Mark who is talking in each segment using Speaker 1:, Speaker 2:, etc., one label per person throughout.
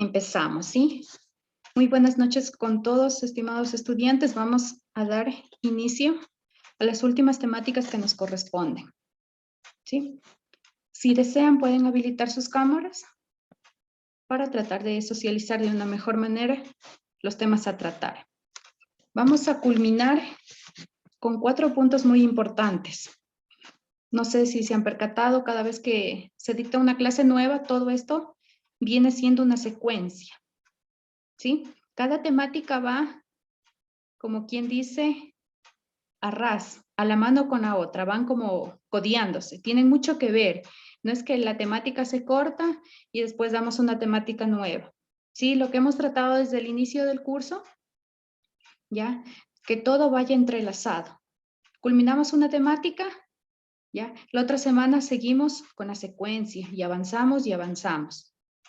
Speaker 1: Empezamos, ¿sí? Muy buenas noches con todos, estimados estudiantes. Vamos a dar inicio a las últimas temáticas que nos corresponden, ¿sí? Si desean, pueden habilitar sus cámaras para tratar de socializar de una mejor manera los temas a tratar. Vamos a culminar con 4 puntos muy importantes. No sé si se han percatado, cada vez que se dicta una clase nueva, todo esto viene siendo una secuencia, ¿sí? Cada temática va, como quien dice, a ras, a la mano con la otra, van como codeándose, tienen mucho que ver. No es que la temática se corta y después damos una temática nueva. Sí, lo que hemos tratado desde el inicio del curso, ya, que todo vaya entrelazado. Culminamos una temática, ya, la otra semana seguimos con la secuencia y avanzamos,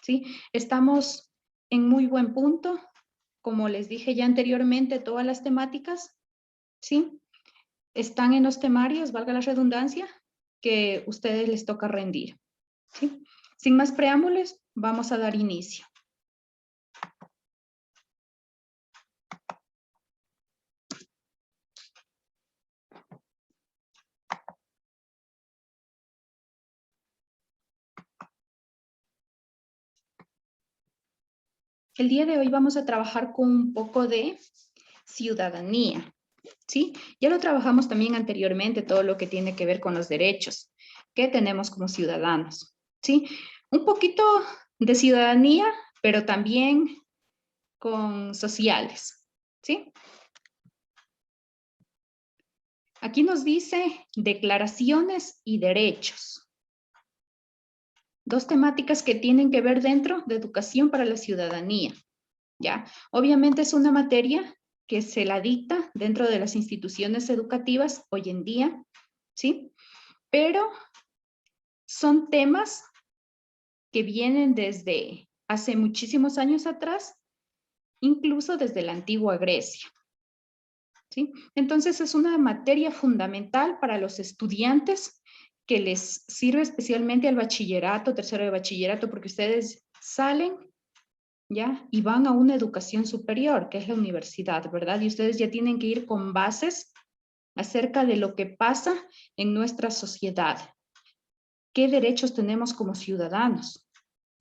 Speaker 1: ¿sí? Estamos en muy buen punto, como les dije ya anteriormente, todas las temáticas, ¿sí? Están en los temarios, valga la redundancia, que ustedes les toca rendir, ¿sí? Sin más preámbulos, vamos a dar inicio. El día de hoy vamos a trabajar con un poco de ciudadanía, ¿sí? Ya lo trabajamos también anteriormente, todo lo que tiene que ver con los derechos que tenemos como ciudadanos, ¿sí? Un poquito de ciudadanía, pero también con sociales, ¿sí? Aquí nos dice declaraciones y derechos. Dos temáticas que tienen que ver dentro de educación para la ciudadanía, ¿ya? Obviamente es una materia que se la dicta dentro de las instituciones educativas hoy en día, ¿sí? Pero son temas que vienen desde hace muchísimos años atrás, incluso desde la antigua Grecia, ¿sí? Entonces es una materia fundamental para los estudiantes que les sirve especialmente al bachillerato, tercero de bachillerato, porque ustedes salen, ¿ya? Y van a una educación superior, que es la universidad, ¿verdad? Y ustedes ya tienen que ir con bases acerca de lo que pasa en nuestra sociedad. ¿Qué derechos tenemos como ciudadanos?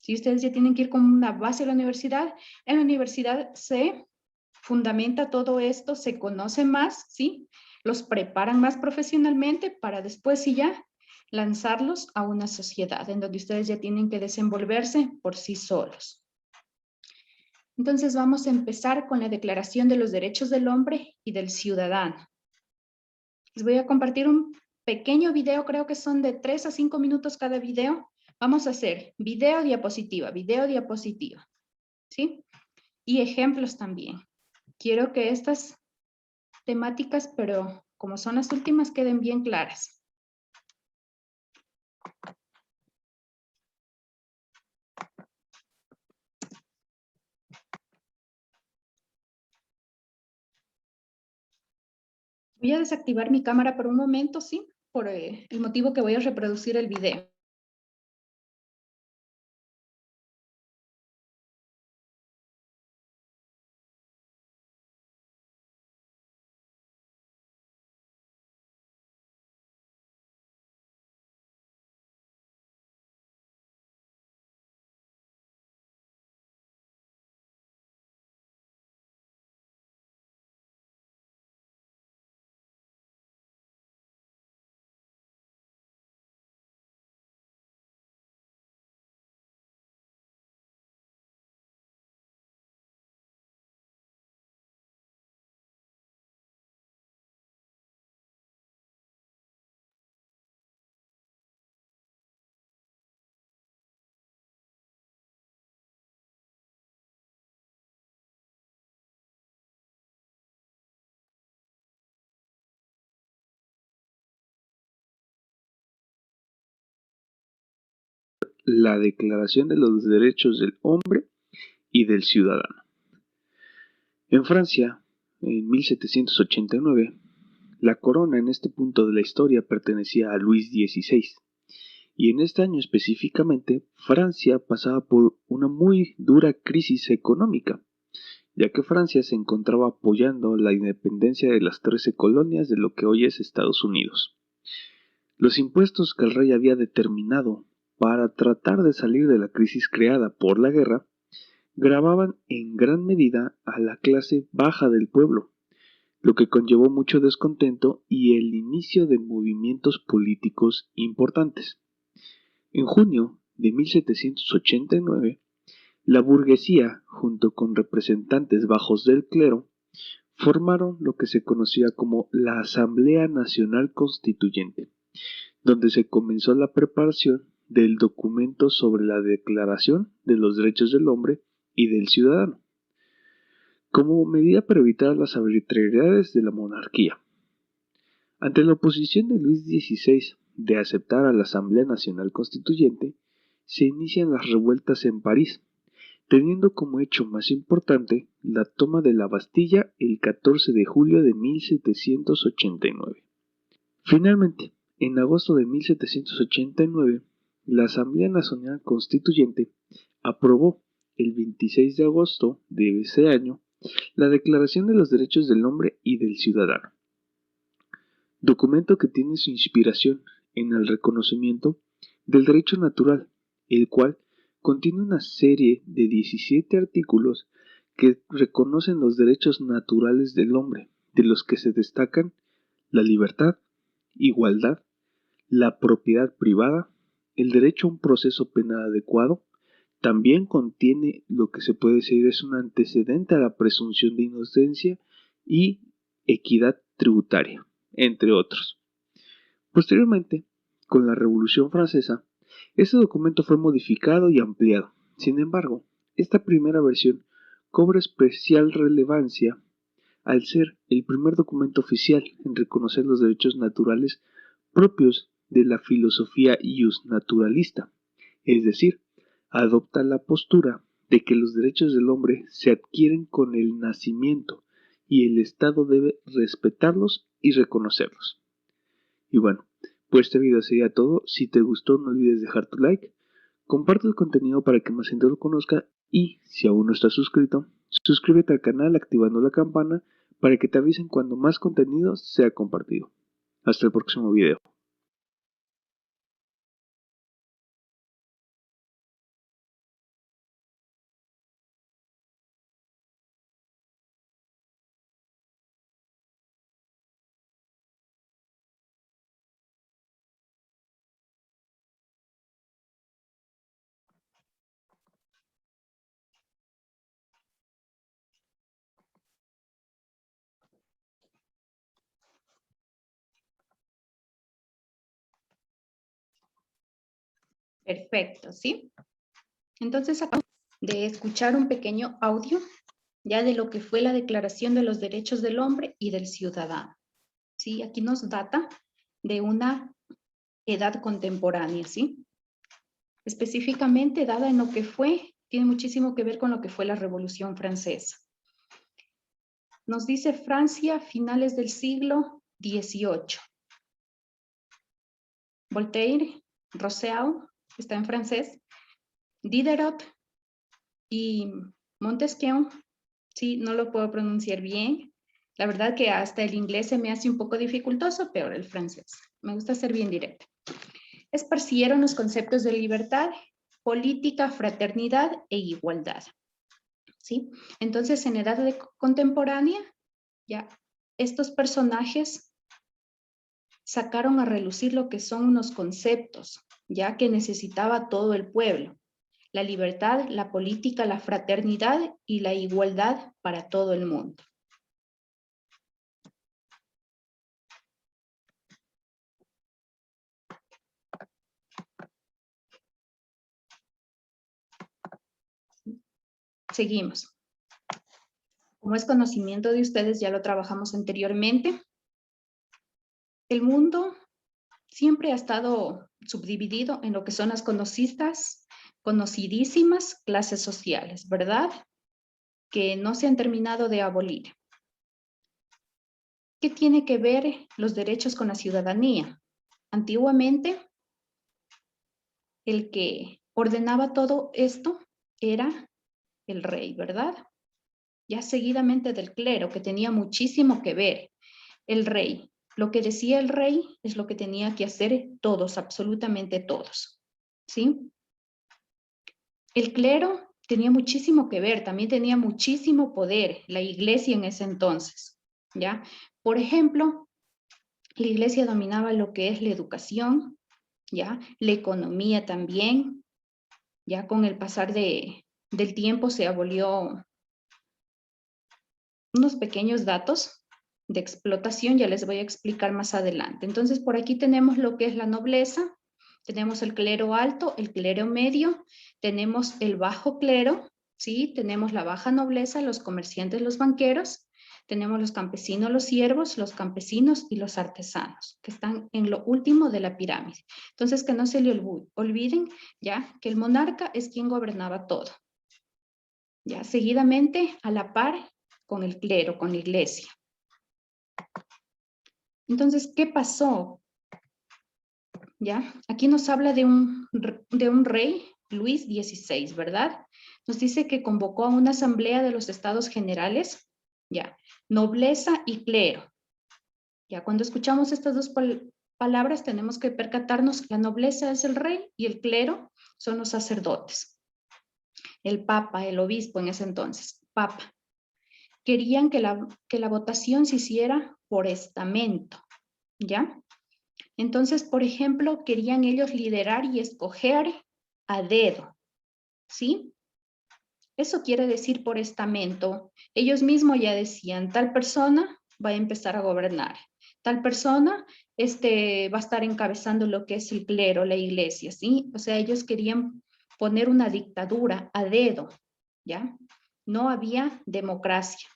Speaker 1: Si ustedes ya tienen que ir con una base a la universidad, en la universidad se fundamenta todo esto, se conoce más, ¿sí? Los preparan más profesionalmente para después sí ya lanzarlos a una sociedad en donde ustedes ya tienen que desenvolverse por sí solos. Entonces vamos a empezar con la Declaración de los Derechos del Hombre y del Ciudadano. Les voy a compartir un pequeño video, creo que son de 3 a 5 minutos cada video. Vamos a hacer video, diapositiva, ¿sí? Y ejemplos también. Quiero que estas temáticas, pero como son las últimas, queden bien claras. Voy a desactivar mi cámara por un momento, ¿sí? Por el motivo que voy a reproducir el video.
Speaker 2: La Declaración de los Derechos del Hombre y del Ciudadano. En Francia, en 1789, la corona en este punto de la historia pertenecía a Luis XVI, Y en este año específicamente, Francia pasaba por una muy dura crisis económica, ya que Francia se encontraba apoyando la independencia de las 13 colonias de lo que hoy es Estados Unidos. Los impuestos que el rey había determinado para tratar de salir de la crisis creada por la guerra gravaban en gran medida a la clase baja del pueblo, lo que conllevó mucho descontento y el inicio de movimientos políticos importantes. En junio de 1789, la burguesía, junto con representantes bajos del clero, formaron lo que se conocía como la Asamblea Nacional Constituyente, donde se comenzó la preparación del documento sobre la Declaración de los Derechos del Hombre y del Ciudadano, como medida para evitar las arbitrariedades de la monarquía. Ante la oposición de Luis XVI de aceptar a la Asamblea Nacional Constituyente, se inician las revueltas en París, teniendo como hecho más importante la toma de la Bastilla el 14 de julio de 1789. Finalmente, en agosto de 1789, la Asamblea Nacional Constituyente aprobó el 26 de agosto de ese año la Declaración de los Derechos del Hombre y del Ciudadano, documento que tiene su inspiración en el reconocimiento del derecho natural, el cual contiene una serie de 17 artículos que reconocen los derechos naturales del hombre, de los que se destacan la libertad, igualdad, la propiedad privada, el derecho a un proceso penal adecuado. También contiene lo que se puede decir es un antecedente a la presunción de inocencia y equidad tributaria, entre otros. Posteriormente, con la Revolución Francesa, este documento fue modificado y ampliado. Sin embargo, esta primera versión cobra especial relevancia al ser el primer documento oficial en reconocer los derechos naturales propios de la filosofía iusnaturalista, es decir, adopta la postura de que los derechos del hombre se adquieren con el nacimiento y el Estado debe respetarlos y reconocerlos. Y bueno, pues este video sería todo. Si te gustó, no olvides dejar tu like, comparte el contenido para que más gente lo conozca y si aún no estás suscrito, suscríbete al canal activando la campana para que te avisen cuando más contenido sea compartido. Hasta el próximo video.
Speaker 1: Perfecto, ¿sí? Entonces acabamos de escuchar un pequeño audio ya de lo que fue la Declaración de los Derechos del Hombre y del Ciudadano. ¿Sí? Aquí nos data de una edad contemporánea, ¿sí? Específicamente dada en lo que fue, tiene muchísimo que ver con lo que fue la Revolución Francesa. Nos dice Francia, finales del siglo XVIII. Voltaire, Rousseau, está en francés, Diderot y Montesquieu, sí, no lo puedo pronunciar bien. La verdad que hasta el inglés se me hace un poco dificultoso, peor el francés. Me gusta ser bien directa. Esparcieron los conceptos de libertad, política, fraternidad e igualdad. ¿Sí? Entonces, en edad contemporánea, ya estos personajes sacaron a relucir lo que son unos conceptos, ya que necesitaba todo el pueblo. La libertad, la política, la fraternidad y la igualdad para todo el mundo. Seguimos. Como es conocimiento de ustedes, ya lo trabajamos anteriormente. El mundo siempre ha estado subdividido en lo que son las conocidísimas clases sociales, ¿verdad? Que no se han terminado de abolir. ¿Qué tiene que ver los derechos con la ciudadanía? Antiguamente, el que ordenaba todo esto era el rey, ¿verdad? Ya seguidamente del clero, que tenía muchísimo que ver. El rey, lo que decía el rey es lo que tenía que hacer todos, absolutamente todos, ¿sí? El clero tenía muchísimo que ver, también tenía muchísimo poder, la iglesia en ese entonces, ¿ya? Por ejemplo, la iglesia dominaba lo que es la educación, ¿ya? La economía también, ya con el pasar del tiempo se abolió unos pequeños datos de explotación, ya les voy a explicar más adelante. Entonces, por aquí tenemos lo que es la nobleza, tenemos el clero alto, el clero medio, tenemos el bajo clero, ¿sí? Tenemos la baja nobleza, los comerciantes, los banqueros, tenemos los campesinos, los siervos, los campesinos y los artesanos, que están en lo último de la pirámide. Entonces, que no se le olviden, ya, que el monarca es quien gobernaba todo. Ya, seguidamente, a la par con el clero, con la iglesia. Entonces, ¿qué pasó? ¿Ya? Aquí nos habla de un rey, Luis XVI, ¿verdad? Nos dice que convocó a una asamblea de los estados generales, ¿ya? Nobleza y clero. Ya, cuando escuchamos estas dos palabras tenemos que percatarnos, la nobleza es el rey y el clero son los sacerdotes. El papa, el obispo en ese entonces, papa. Querían que la votación se hiciera por estamento, ¿ya? Entonces, por ejemplo, querían ellos liderar y escoger a dedo, ¿sí? Eso quiere decir por estamento. Ellos mismos ya decían, tal persona va a empezar a gobernar, tal persona va a estar encabezando lo que es el clero, la iglesia, ¿sí? O sea, ellos querían poner una dictadura a dedo, ¿ya? No había democracia.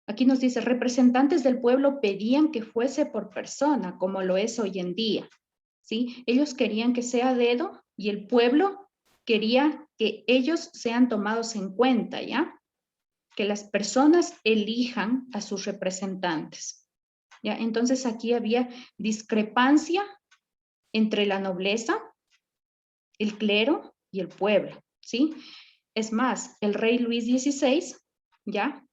Speaker 1: Aquí nos dice, representantes del pueblo pedían que fuese por persona, como lo es hoy en día, ¿sí? Ellos querían que sea a dedo y el pueblo quería que ellos sean tomados en cuenta, ¿ya? Que las personas elijan a sus representantes, ¿ya? Entonces aquí había discrepancia entre la nobleza, el clero y el pueblo, ¿sí? Es más, el rey Luis XVI, ¿ya?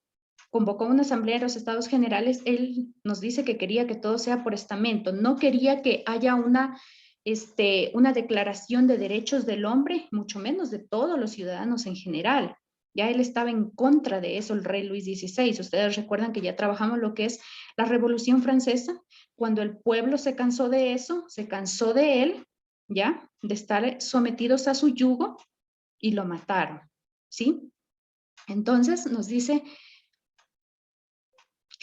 Speaker 1: Convocó una asamblea de los estados generales, él nos dice que quería que todo sea por estamento, no quería que haya una declaración de derechos del hombre, mucho menos de todos los ciudadanos en general. Ya él estaba en contra de eso, el rey Luis XVI. Ustedes recuerdan que ya trabajamos lo que es la Revolución Francesa, cuando el pueblo se cansó de eso, se cansó de él, ya, de estar sometidos a su yugo y lo mataron, ¿sí? Entonces nos dice,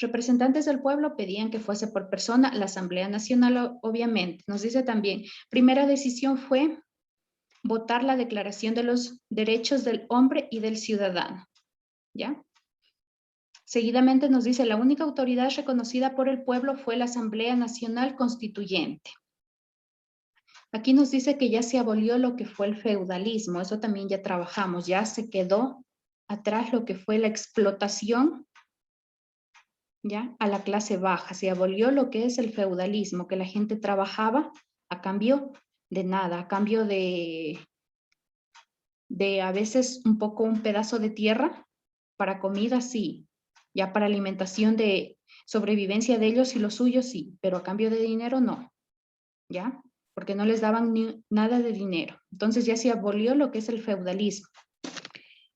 Speaker 1: representantes del pueblo pedían que fuese por persona, la Asamblea Nacional obviamente. Nos dice también, primera decisión fue votar la Declaración de los Derechos del Hombre y del Ciudadano, ¿ya? Seguidamente nos dice, la única autoridad reconocida por el pueblo fue la Asamblea Nacional Constituyente. Aquí nos dice que ya se abolió lo que fue el feudalismo, eso también ya trabajamos, ya se quedó atrás lo que fue la explotación, ¿ya? A la clase baja, se abolió lo que es el feudalismo, que la gente trabajaba a cambio de nada, a cambio de a veces un poco un pedazo de tierra para comida, sí, ya para alimentación de sobrevivencia de ellos y los suyos, sí, pero a cambio de dinero, no, ¿ya? Porque no les daban nada de dinero. Entonces ya se abolió lo que es el feudalismo.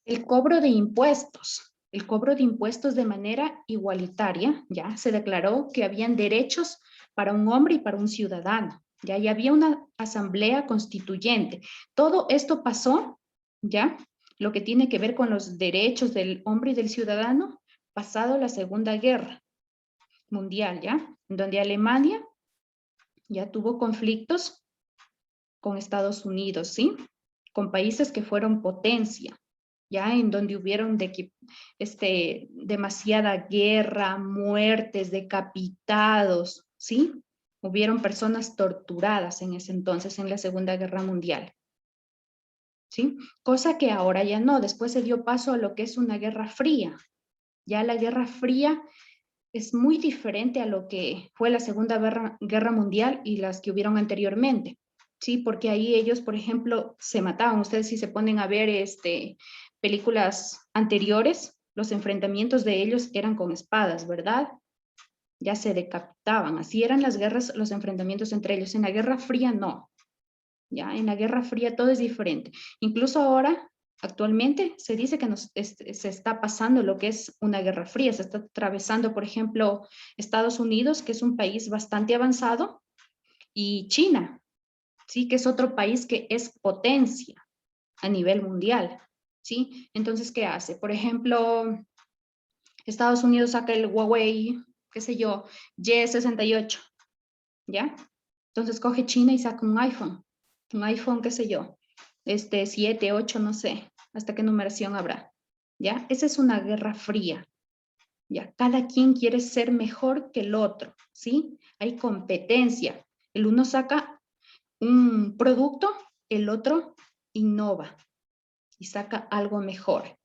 Speaker 1: El cobro de impuestos. El cobro de impuestos de manera igualitaria, ya se declaró que habían derechos para un hombre y para un ciudadano, ya, y había una asamblea constituyente. Todo esto pasó, ya, lo que tiene que ver con los derechos del hombre y del ciudadano, pasado la Segunda Guerra Mundial, ya, donde Alemania ya tuvo conflictos con Estados Unidos, ¿sí? Con países que fueron potencia, ya en donde hubieron demasiada guerra, muertes, decapitados, ¿sí? Hubieron personas torturadas en ese entonces, en la Segunda Guerra Mundial, ¿sí? Cosa que ahora ya no, después se dio paso a lo que es una guerra fría. Ya la Guerra Fría es muy diferente a lo que fue la Segunda Guerra Mundial y las que hubieron anteriormente. ¿sí? Porque ahí ellos, por ejemplo, se mataban. Ustedes si se ponen a ver películas anteriores, los enfrentamientos de ellos eran con espadas, ¿verdad? Ya se decapitaban. Así eran las guerras, los enfrentamientos entre ellos. En la Guerra Fría no. ¿Ya? En la Guerra Fría todo es diferente. Incluso ahora, actualmente, se dice que se está pasando lo que es una Guerra Fría. Se está atravesando, por ejemplo, Estados Unidos, que es un país bastante avanzado, y China, ¿sí? Que es otro país que es potencia a nivel mundial, ¿sí? Entonces, ¿qué hace? Por ejemplo, Estados Unidos saca el Huawei, qué sé yo, Y68, ¿ya? Entonces coge China y saca un iPhone, qué sé yo, 7, 8, no sé, hasta qué numeración habrá, ¿ya? Esa es una guerra fría, ¿ya? Cada quien quiere ser mejor que el otro, ¿sí? Hay competencia. El uno saca un producto, el otro innova y saca algo mejor,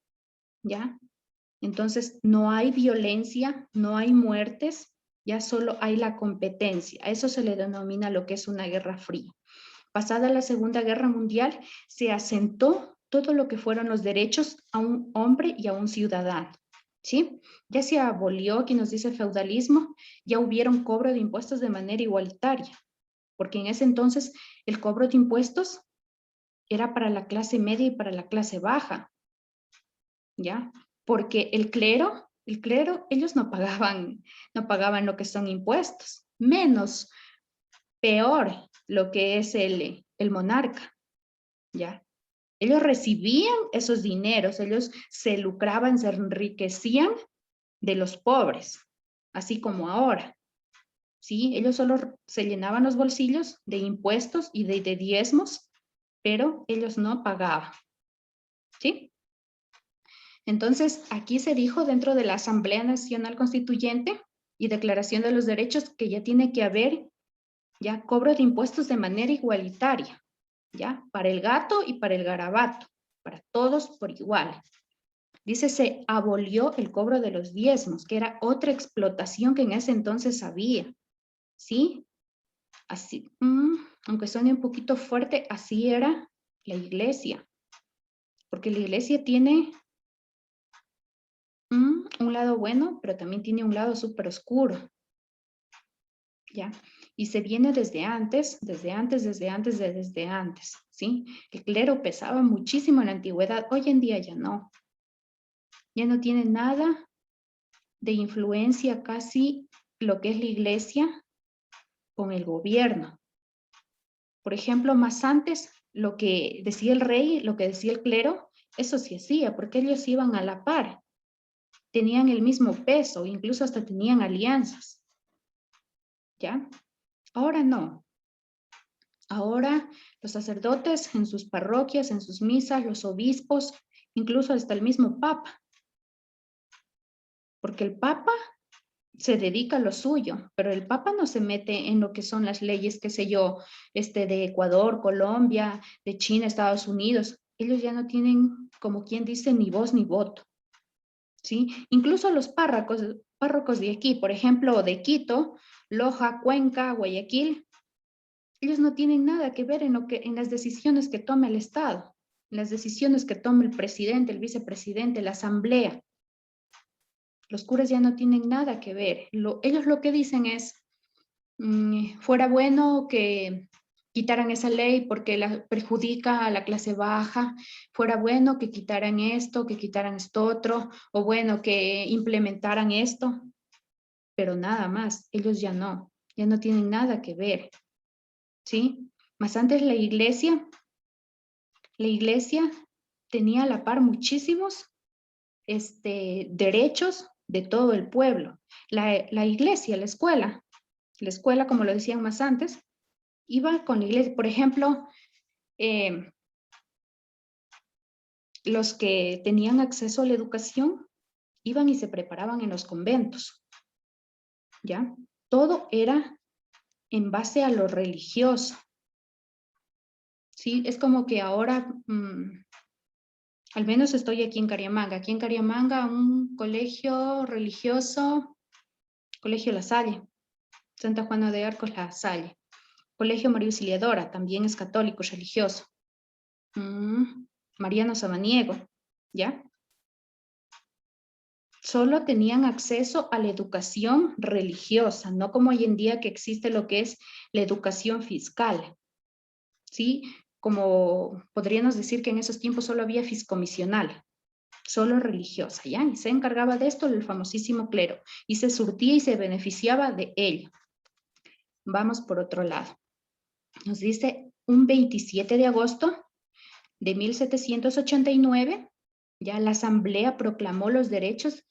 Speaker 1: ¿ya? Entonces, no hay violencia, no hay muertes, ya solo hay la competencia. A eso se le denomina lo que es una guerra fría. Pasada la Segunda Guerra Mundial, se asentó todo lo que fueron los derechos a un hombre y a un ciudadano, ¿sí? Ya se abolió, aquí nos dice feudalismo, ya hubieron cobro de impuestos de manera igualitaria, porque en ese entonces el cobro de impuestos era para la clase media y para la clase baja, ¿ya? Porque el clero, ellos no pagaban lo que son impuestos, menos, peor, lo que es el monarca, ¿ya? Ellos recibían esos dineros, ellos se lucraban, se enriquecían de los pobres, así como ahora, ¿sí? Ellos solo se llenaban los bolsillos de impuestos y de diezmos, pero ellos no pagaban, ¿sí? Entonces, aquí se dijo dentro de la Asamblea Nacional Constituyente y Declaración de los Derechos que ya tiene que haber ya cobro de impuestos de manera igualitaria, ya, para el gato y para el garabato, para todos por igual. Dice, se abolió el cobro de los diezmos, que era otra explotación que en ese entonces había, ¿sí? Así, aunque suene un poquito fuerte, así era la iglesia, porque la iglesia tiene un lado bueno, pero también tiene un lado súper oscuro, ¿ya? Y se viene desde antes, ¿sí? El clero pesaba muchísimo en la antigüedad, hoy en día ya no tiene nada de influencia casi lo que es la iglesia con el gobierno. Por ejemplo, más antes, lo que decía el rey, lo que decía el clero, eso sí hacía, porque ellos iban a la par, tenían el mismo peso, incluso hasta tenían alianzas, ¿ya? Ahora no. Ahora los sacerdotes en sus parroquias, en sus misas, los obispos, incluso hasta el mismo papa, porque el papa se dedica a lo suyo, pero el papa no se mete en lo que son las leyes, qué sé yo, de Ecuador, Colombia, de China, Estados Unidos. Ellos ya no tienen, como quien dice, ni voz ni voto, ¿sí? Incluso los párrocos de aquí, por ejemplo, de Quito, Loja, Cuenca, Guayaquil, ellos no tienen nada que ver en las decisiones que toma el Estado, en las decisiones que toma el presidente, el vicepresidente, la asamblea. Los curas ya no tienen nada que ver. Ellos lo que dicen es, fuera bueno que quitaran esa ley porque perjudica a la clase baja, fuera bueno que quitaran esto, que quitaran esto otro, o bueno, que implementaran esto, pero nada más, ellos ya no tienen nada que ver, ¿sí? Más antes la iglesia tenía a la par muchísimos derechos de todo el pueblo. La iglesia, la escuela, como lo decían más antes, iba con la iglesia. Por ejemplo, los que tenían acceso a la educación iban y se preparaban en los conventos, ¿ya? Todo era en base a lo religioso, ¿sí? Es como que ahora, al menos estoy aquí en Cariamanga. Aquí en Cariamanga, un colegio religioso, Colegio La Salle, Santa Juana de Arcos La Salle. Colegio María Auxiliadora, también es católico, religioso. Mariano Samaniego, ¿ya? Solo tenían acceso a la educación religiosa, no como hoy en día que existe lo que es la educación fiscal, ¿sí? Como podríamos decir que en esos tiempos solo había fiscomisional, solo religiosa, ¿ya? Y se encargaba de esto el famosísimo clero, y se surtía y se beneficiaba de ello. Vamos por otro lado. Nos dice un 27 de agosto de 1789, ya la Asamblea proclamó los derechos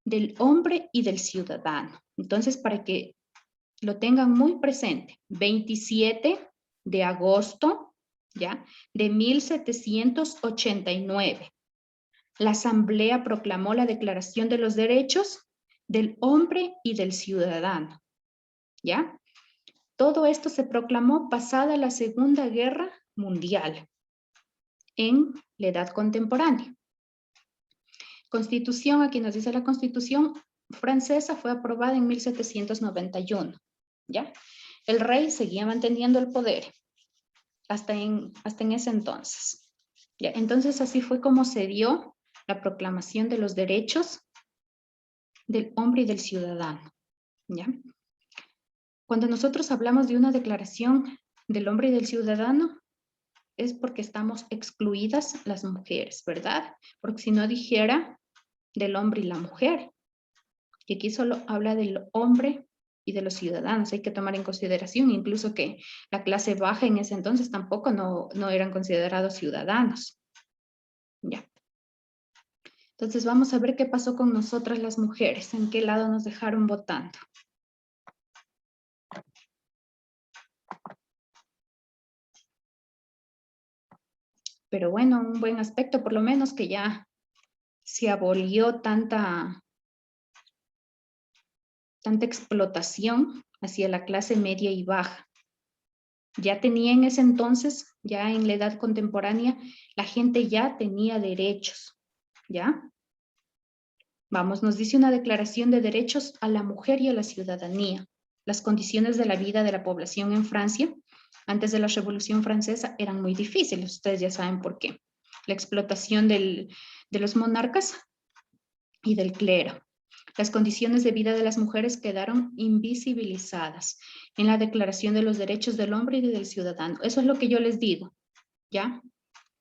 Speaker 1: del hombre y del ciudadano. Entonces, para que lo tengan muy presente, 27 de agosto, ¿ya? De 1789. La Asamblea proclamó la Declaración de los Derechos del Hombre y del Ciudadano, ¿ya? Todo esto se proclamó pasada la Segunda Guerra Mundial en la edad contemporánea. Constitución, aquí nos dice la Constitución francesa fue aprobada en 1791, ¿ya? El rey seguía manteniendo el poder hasta en ese entonces, ¿ya? Entonces así fue como se dio la proclamación de los derechos del hombre y del ciudadano, ¿ya? Cuando nosotros hablamos de una declaración del hombre y del ciudadano, es porque estamos excluidas las mujeres, ¿verdad? Porque si no dijera del hombre y la mujer, y aquí solo habla del hombre y de los ciudadanos, hay que tomar en consideración incluso que la clase baja en ese entonces tampoco no eran considerados ciudadanos. Ya. Entonces vamos a ver qué pasó con nosotras las mujeres, en qué lado nos dejaron votando. Pero bueno, un buen aspecto, por lo menos que ya se abolió tanta explotación hacia la clase media y baja. Ya tenía en ese entonces, ya en la edad contemporánea, la gente ya tenía derechos, ¿ya? Vamos, nos dice una declaración de derechos a la mujer y a la ciudadanía. Las condiciones de la vida de la población en Francia, antes de la Revolución Francesa, eran muy difíciles. Ustedes ya saben por qué. La explotación de los monarcas y del clero. Las condiciones de vida de las mujeres quedaron invisibilizadas en la Declaración de los Derechos del Hombre y del Ciudadano. Eso es lo que yo les digo, ¿ya?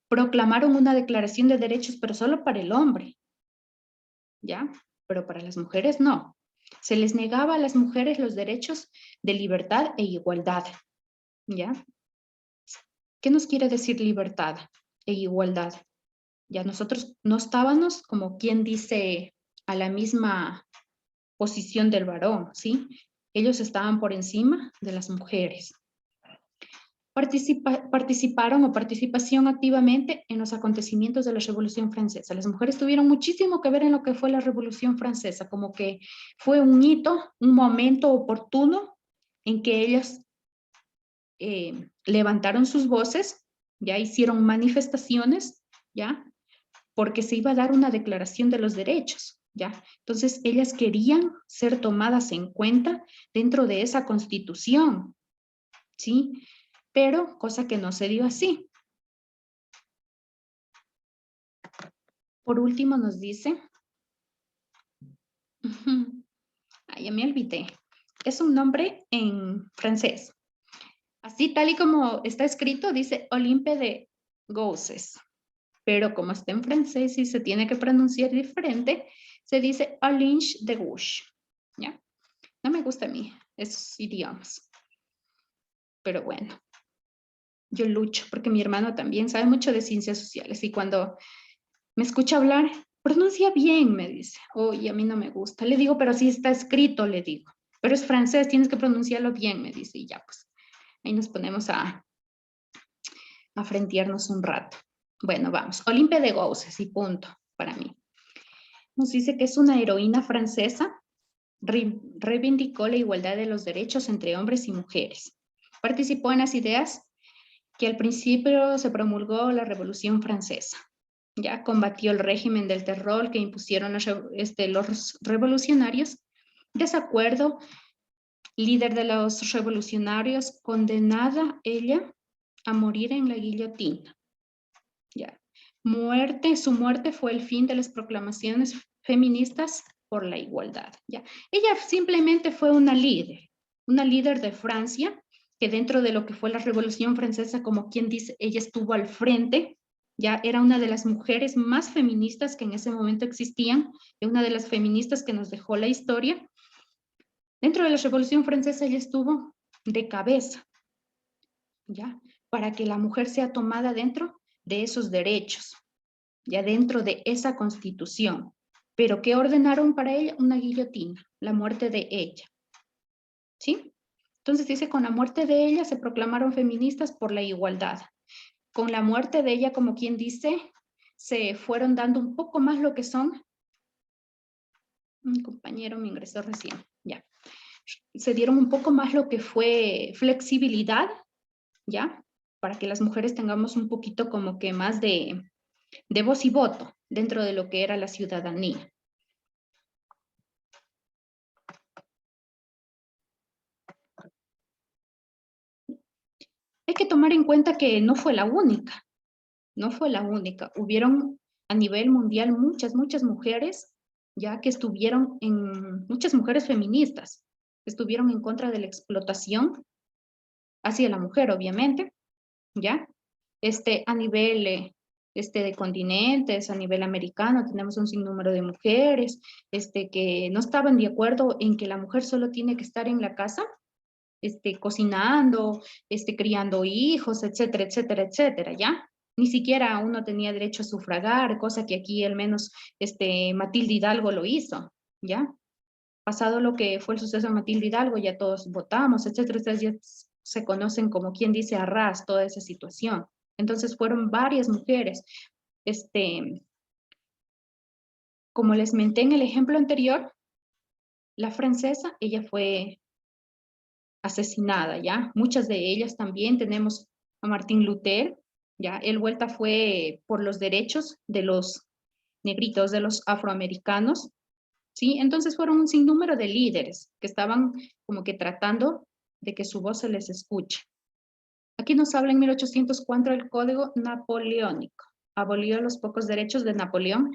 Speaker 1: Proclamaron una declaración de derechos, pero solo para el hombre, ¿ya? Pero para las mujeres no. Se les negaba a las mujeres los derechos de libertad e igualdad, ¿ya? ¿Qué nos quiere decir libertad e igualdad? Ya nosotros no estábamos, como quien dice, a la misma posición del varón, ¿sí? Ellos estaban por encima de las mujeres. Participaron o participación activamente en los acontecimientos de la Revolución Francesa. Las mujeres tuvieron muchísimo que ver en lo que fue la Revolución Francesa, como que fue un hito, un momento oportuno en que ellas levantaron sus voces, ya hicieron manifestaciones, ya, porque se iba a dar una declaración de los derechos, ¿ya? Entonces, ellas querían ser tomadas en cuenta dentro de esa constitución, ¿sí? Pero, cosa que no se dio así. Por último, nos dice, ay, ya me olvidé, es un nombre en francés. Así, tal y como está escrito, dice Olympe de Gouges. Pero como está en francés y se tiene que pronunciar diferente, se dice Olinge de Gouges, ¿ya? No me gusta a mí esos idiomas. Pero bueno, yo lucho porque mi hermano también sabe mucho de ciencias sociales y cuando me escucha hablar, pronuncia bien, me dice. Oye, a mí no me gusta. Le digo, pero así está escrito, le digo. Pero es francés, tienes que pronunciarlo bien, me dice. Y ya, pues, ahí nos ponemos a frentearnos un rato. Bueno, vamos. Olympe de Gouges y punto para mí. Nos dice que es una heroína francesa. Reivindicó la igualdad de los derechos entre hombres y mujeres. Participó en las ideas que al principio se promulgó la Revolución Francesa. Ya combatió el régimen del terror que impusieron los revolucionarios, desacuerdo líder de los revolucionarios, condenada ella a morir en la guillotina. Ya. Su muerte fue el fin de las proclamaciones feministas por la igualdad. ¿Ya? Ella simplemente fue una líder de Francia, que dentro de lo que fue la Revolución Francesa, como quien dice, ella estuvo al frente, ya era una de las mujeres más feministas que en ese momento existían, una de las feministas que nos dejó la historia. Dentro de la Revolución Francesa ella estuvo de cabeza, ¿ya? Para que la mujer sea tomada dentro de esos derechos, ya dentro de esa constitución. Pero ¿qué ordenaron para ella? Una guillotina, la muerte de ella. ¿Sí? Entonces dice, con la muerte de ella se proclamaron feministas por la igualdad. Con la muerte de ella, como quien dice, se fueron dando un poco más lo que son. Mi compañero me ingresó recién, ya. Se dieron un poco más lo que fue flexibilidad, ¿ya? Para que las mujeres tengamos un poquito como que más de voz y voto dentro de lo que era la ciudadanía. Hay que tomar en cuenta que no fue la única, no fue la única. Hubieron a nivel mundial muchas mujeres, ya que muchas mujeres feministas, que estuvieron en contra de la explotación hacia la mujer, obviamente, ¿ya? A nivel de continentes, a nivel americano, tenemos un sinnúmero de mujeres que no estaban de acuerdo en que la mujer solo tiene que estar en la casa, cocinando, criando hijos, etcétera, etcétera, etcétera, ¿ya? Ni siquiera uno tenía derecho a sufragar, cosa que aquí al menos Matilde Hidalgo lo hizo, ¿ya? Pasado lo que fue el suceso de Matilde Hidalgo, ya todos votamos, etcétera, etcétera, ya se conocen como quien dice a ras toda esa situación. Entonces fueron varias mujeres. Como les menté en el ejemplo anterior, la francesa, ella fue asesinada, ¿ya? Muchas de ellas también. Tenemos a Martín Lutero, ¿ya? Él vuelta fue por los derechos de los negritos, de los afroamericanos, ¿sí? Entonces fueron un sinnúmero de líderes que estaban como que tratando de que su voz se les escuche. Aquí nos habla en 1804 el Código Napoleónico. Abolió los pocos derechos de Napoleón,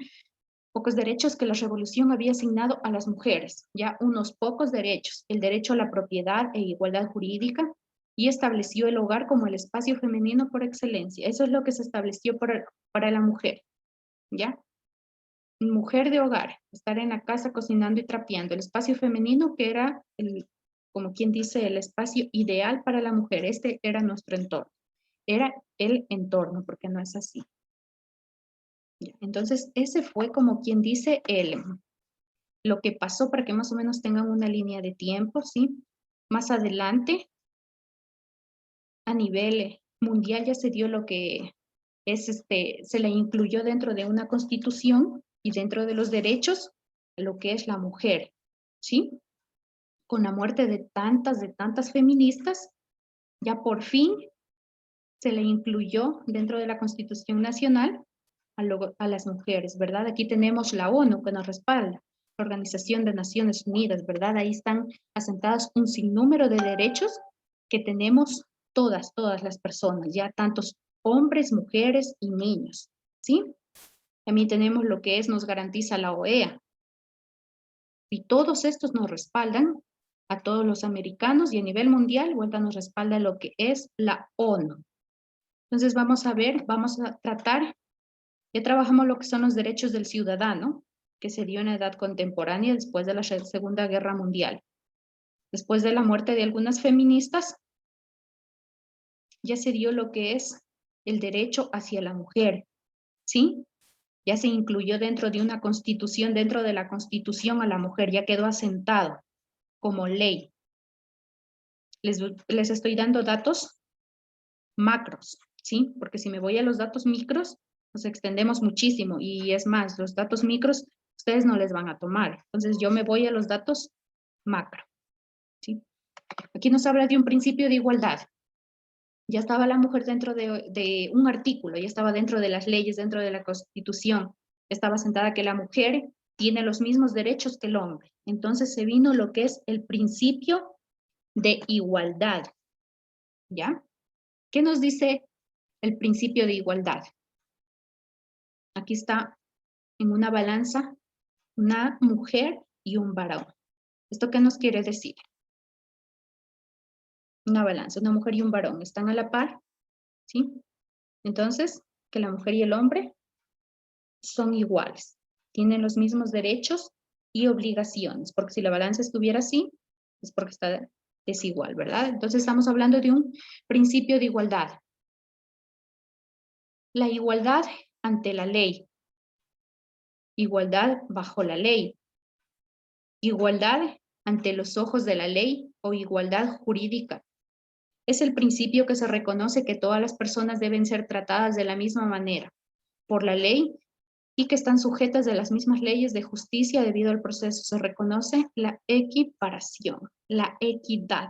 Speaker 1: pocos derechos que la revolución había asignado a las mujeres, ya unos pocos derechos, el derecho a la propiedad e igualdad jurídica, y estableció el hogar como el espacio femenino por excelencia. Eso es lo que se estableció para la mujer, ¿ya? Mujer de hogar, estar en la casa cocinando y trapeando. El espacio femenino que era, como quien dice, el espacio ideal para la mujer. Este era nuestro entorno. Era el entorno, porque no es así. Entonces, ese fue como quien dice lo que pasó para que más o menos tengan una línea de tiempo, ¿sí? Más adelante, a nivel mundial ya se dio lo que es, se le incluyó dentro de una constitución y dentro de los derechos lo que es la mujer, ¿sí? Con la muerte de tantas feministas, ya por fin se le incluyó dentro de la Constitución Nacional a las mujeres, ¿verdad? Aquí tenemos la ONU que nos respalda, la Organización de Naciones Unidas, ¿verdad? Ahí están asentadas un sinnúmero de derechos que tenemos todas las personas, ya tantos hombres, mujeres y niños, ¿sí? También tenemos lo que nos garantiza la OEA. Y todos estos nos respaldan a todos los americanos y a nivel mundial, vuelta nos respalda lo que es la ONU. Entonces vamos a ver, vamos a tratar, ya trabajamos lo que son los derechos del ciudadano, que se dio en la edad contemporánea después de la Segunda Guerra Mundial. Después de la muerte de algunas feministas, ya se dio lo que es el derecho hacia la mujer, ¿sí? Ya se incluyó dentro de una constitución, dentro de la constitución a la mujer, ya quedó asentado como ley. Les estoy dando datos macros, ¿sí? Porque si me voy a los datos micros, nos extendemos muchísimo y es más, los datos micros ustedes no les van a tomar. Entonces yo me voy a los datos macro, ¿sí? Aquí nos habla de un principio de igualdad. Ya estaba la mujer dentro de un artículo, ya estaba dentro de las leyes, dentro de la Constitución. Estaba sentada que la mujer tiene los mismos derechos que el hombre. Entonces se vino lo que es el principio de igualdad, ¿ya? ¿Qué nos dice el principio de igualdad? Aquí está en una balanza una mujer y un varón. ¿Esto qué nos quiere decir? Una balanza, una mujer y un varón están a la par, ¿sí? Entonces, que la mujer y el hombre son iguales, tienen los mismos derechos y obligaciones, porque si la balanza estuviera así, es porque está desigual, ¿verdad? Entonces estamos hablando de un principio de igualdad. La igualdad ante la ley, igualdad bajo la ley, igualdad ante los ojos de la ley o igualdad jurídica. Es el principio que se reconoce que todas las personas deben ser tratadas de la misma manera por la ley y que están sujetas de las mismas leyes de justicia debido al proceso. Se reconoce la equiparación, la equidad,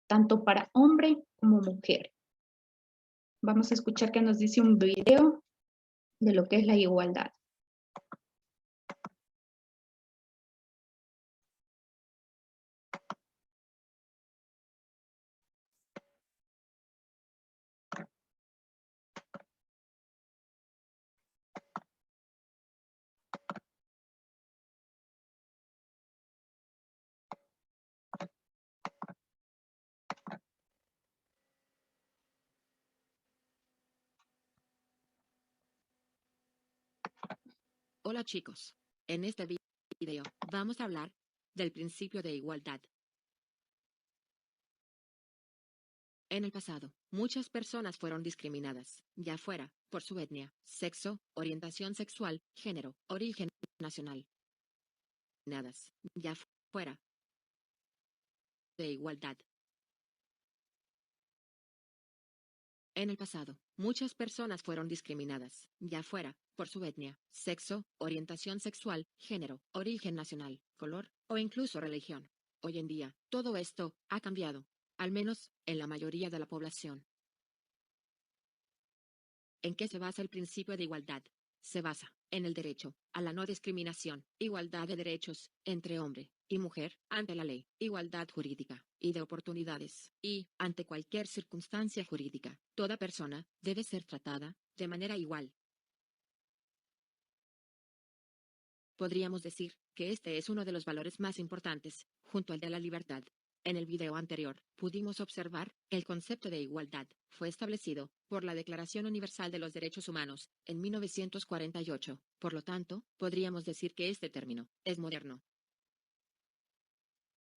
Speaker 1: tanto para hombre como mujer. Vamos a escuchar qué nos dice un video de lo que es la igualdad.
Speaker 3: Hola chicos, en este video vamos a hablar del principio de igualdad. En el pasado, muchas personas fueron discriminadas, ya fuera por su etnia, sexo, orientación sexual, género, origen nacional. Ya fuera de igualdad. En el pasado, muchas personas fueron discriminadas, ya fuera por su etnia, sexo, orientación sexual, género, origen nacional, color, o incluso religión. Hoy en día, todo esto ha cambiado, al menos en la mayoría de la población. ¿En qué se basa el principio de igualdad? Se basa en el derecho a la no discriminación, igualdad de derechos entre hombre y mujer ante la ley, igualdad jurídica y de oportunidades, y ante cualquier circunstancia jurídica, toda persona debe ser tratada de manera igual. Podríamos decir que este es uno de los valores más importantes, junto al de la libertad. En el video anterior, pudimos observar que el concepto de igualdad fue establecido por la Declaración Universal de los Derechos Humanos en 1948. Por lo tanto, podríamos decir que este término es moderno.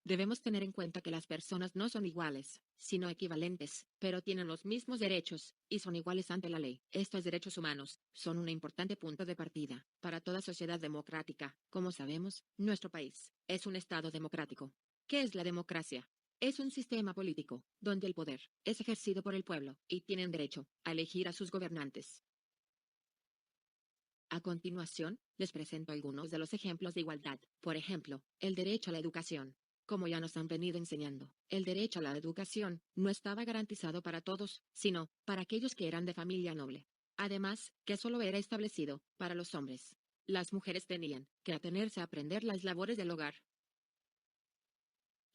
Speaker 3: Debemos tener en cuenta que las personas no son iguales, sino equivalentes, pero tienen los mismos derechos y son iguales ante la ley. Estos derechos humanos son un importante punto de partida para toda sociedad democrática. Como sabemos, nuestro país es un Estado democrático. ¿Qué es la democracia? Es un sistema político donde el poder es ejercido por el pueblo y tienen derecho a elegir a sus gobernantes. A continuación, les presento algunos de los ejemplos de igualdad. Por ejemplo, el derecho a la educación. Como ya nos han venido enseñando, el derecho a la educación no estaba garantizado para todos, sino para aquellos que eran de familia noble. Además, que solo era establecido para los hombres. Las mujeres tenían que atenerse a aprender las labores del hogar.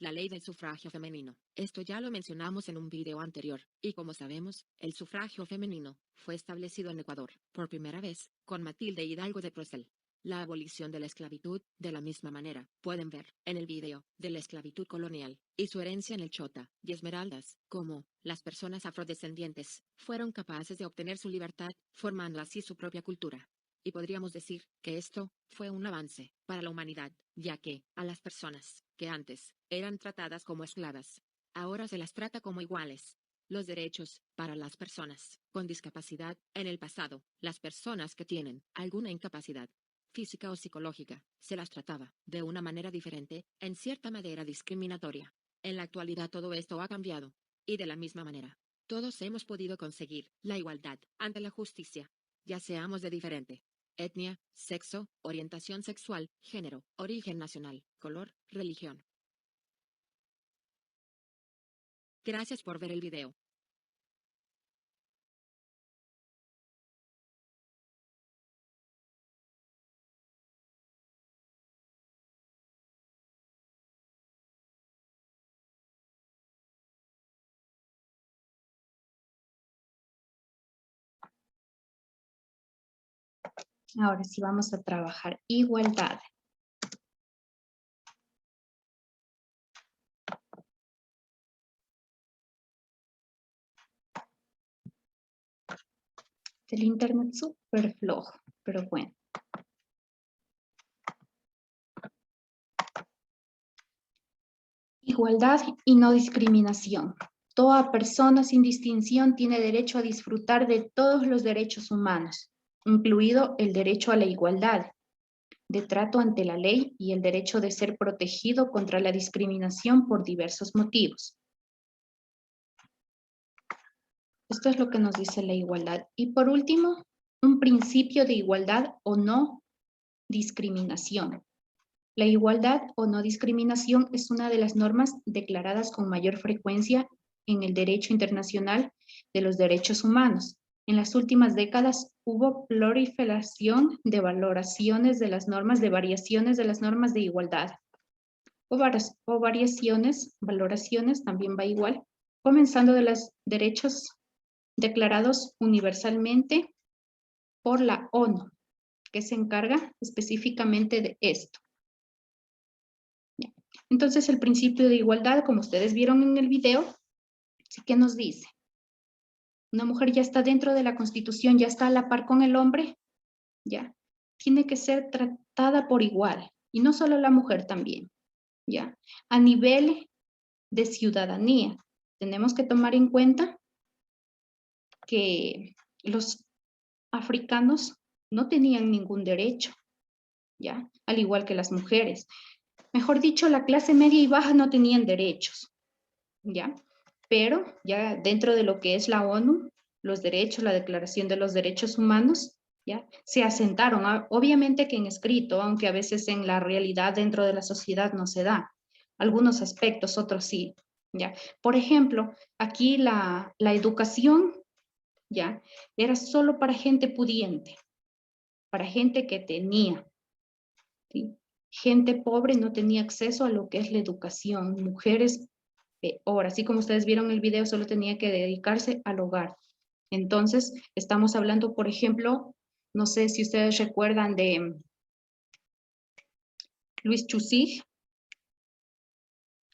Speaker 3: La ley del sufragio femenino. Esto ya lo mencionamos en un video anterior, y como sabemos, el sufragio femenino fue establecido en Ecuador, por primera vez, con Matilde Hidalgo de Procel. La abolición de la esclavitud, de la misma manera, pueden ver, en el video, de la esclavitud colonial, y su herencia en el Chota y Esmeraldas, como las personas afrodescendientes fueron capaces de obtener su libertad, formando así su propia cultura. Y podríamos decir que esto fue un avance para la humanidad, ya que a las personas que antes eran tratadas como esclavas, ahora se las trata como iguales. Los derechos para las personas con discapacidad. En el pasado, las personas que tienen alguna incapacidad física o psicológica, se las trataba de una manera diferente, en cierta manera discriminatoria. En la actualidad todo esto ha cambiado, y de la misma manera, todos hemos podido conseguir la igualdad ante la justicia, ya seamos de diferente etnia, sexo, orientación sexual, género, origen nacional, color, religión. Gracias por ver el video.
Speaker 1: Ahora sí vamos a trabajar igualdad. El internet súper flojo, pero bueno. Igualdad y no discriminación. Toda persona sin distinción tiene derecho a disfrutar de todos los derechos humanos, incluido el derecho a la igualdad de trato ante la ley y el derecho de ser protegido contra la discriminación por diversos motivos. Esto es lo que nos dice la igualdad. Y por último, un principio de igualdad o no discriminación. La igualdad o no discriminación es una de las normas declaradas con mayor frecuencia en el derecho internacional de los derechos humanos. En las últimas décadas hubo proliferación de valoraciones de las normas, de variaciones de las normas de igualdad. O variaciones, valoraciones, también va igual, comenzando de los derechos declarados universalmente por la ONU, que se encarga específicamente de esto. Entonces, el principio de igualdad, como ustedes vieron en el video, ¿sí que nos dice? Una mujer ya está dentro de la Constitución, ya está a la par con el hombre, ya. Tiene que ser tratada por igual, y no solo la mujer también, ya. A nivel de ciudadanía, tenemos que tomar en cuenta que los africanos no tenían ningún derecho, ya, al igual que las mujeres. Mejor dicho, la clase media y baja no tenían derechos, ¿ya? Pero ya dentro de lo que es la ONU, los derechos, la Declaración de los Derechos Humanos, ¿ya? Se asentaron, obviamente que en escrito, aunque a veces en la realidad dentro de la sociedad no se da. Algunos aspectos, otros sí, ¿ya? Por ejemplo, aquí la educación, ¿ya? Era solo para gente pudiente, para gente que tenía, ¿sí? Gente pobre no tenía acceso a lo que es la educación. Mujeres, ahora, así como ustedes vieron el video, solo tenía que dedicarse al hogar. Entonces, estamos hablando, por ejemplo, no sé si ustedes recuerdan de Luis Chusig.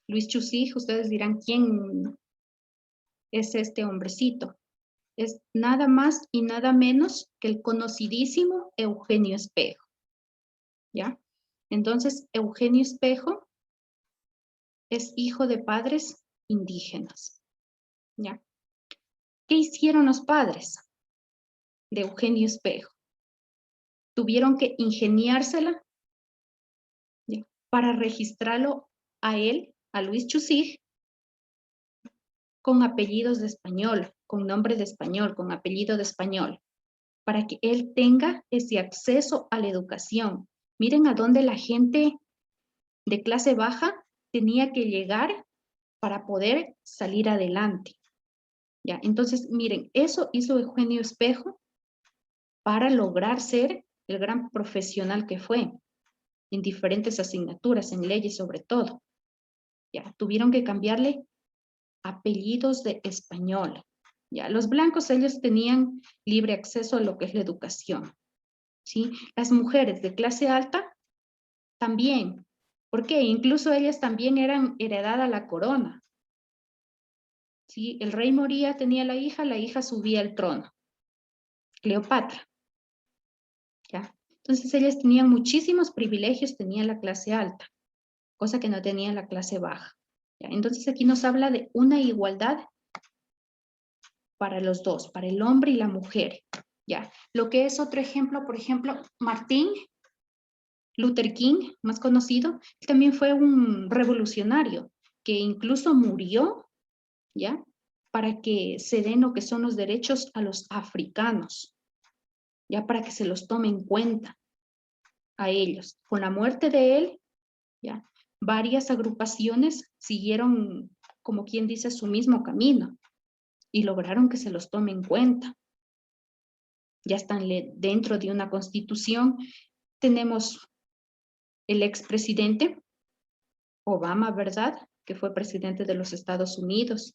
Speaker 1: Luis Chusig, ustedes dirán, ¿quién es este hombrecito? Es nada más y nada menos que el conocidísimo Eugenio Espejo, ¿ya? Entonces, Eugenio Espejo es hijo de padres indígenas, ¿ya? ¿Qué hicieron los padres de Eugenio Espejo? Tuvieron que ingeniársela, ¿ya?, para registrarlo a él, a Luis Chusig, con apellidos de español, con nombre de español, con apellido de español, para que él tenga ese acceso a la educación. Miren a dónde la gente de clase baja tenía que llegar para poder salir adelante. ¿Ya? Entonces, miren, eso hizo Eugenio Espejo para lograr ser el gran profesional que fue en diferentes asignaturas, en leyes sobre todo. ¿Ya? Tuvieron que cambiarle apellidos de español. ¿Ya? Los blancos, ellos tenían libre acceso a lo que es la educación, ¿sí? Las mujeres de clase alta también. ¿Por qué? Incluso ellas también eran heredadas a la corona. ¿Sí? El rey moría, tenía la hija subía al trono. Cleopatra. ¿Ya? Entonces ellas tenían muchísimos privilegios, tenían la clase alta, cosa que no tenía la clase baja. ¿Ya? Entonces aquí nos habla de una igualdad para los dos, para el hombre y la mujer. ¿Ya? Lo que es otro ejemplo, por ejemplo, Martin Luther King, más conocido, también fue un revolucionario que incluso murió, ¿ya?, para que se den lo que son los derechos a los africanos, ya, para que se los tome en cuenta a ellos. Con la muerte de él, ya, varias agrupaciones siguieron, como quien dice, su mismo camino y lograron que se los tome en cuenta. Ya están dentro de una constitución. Tenemos el expresidente Obama, ¿verdad?, que fue presidente de los Estados Unidos,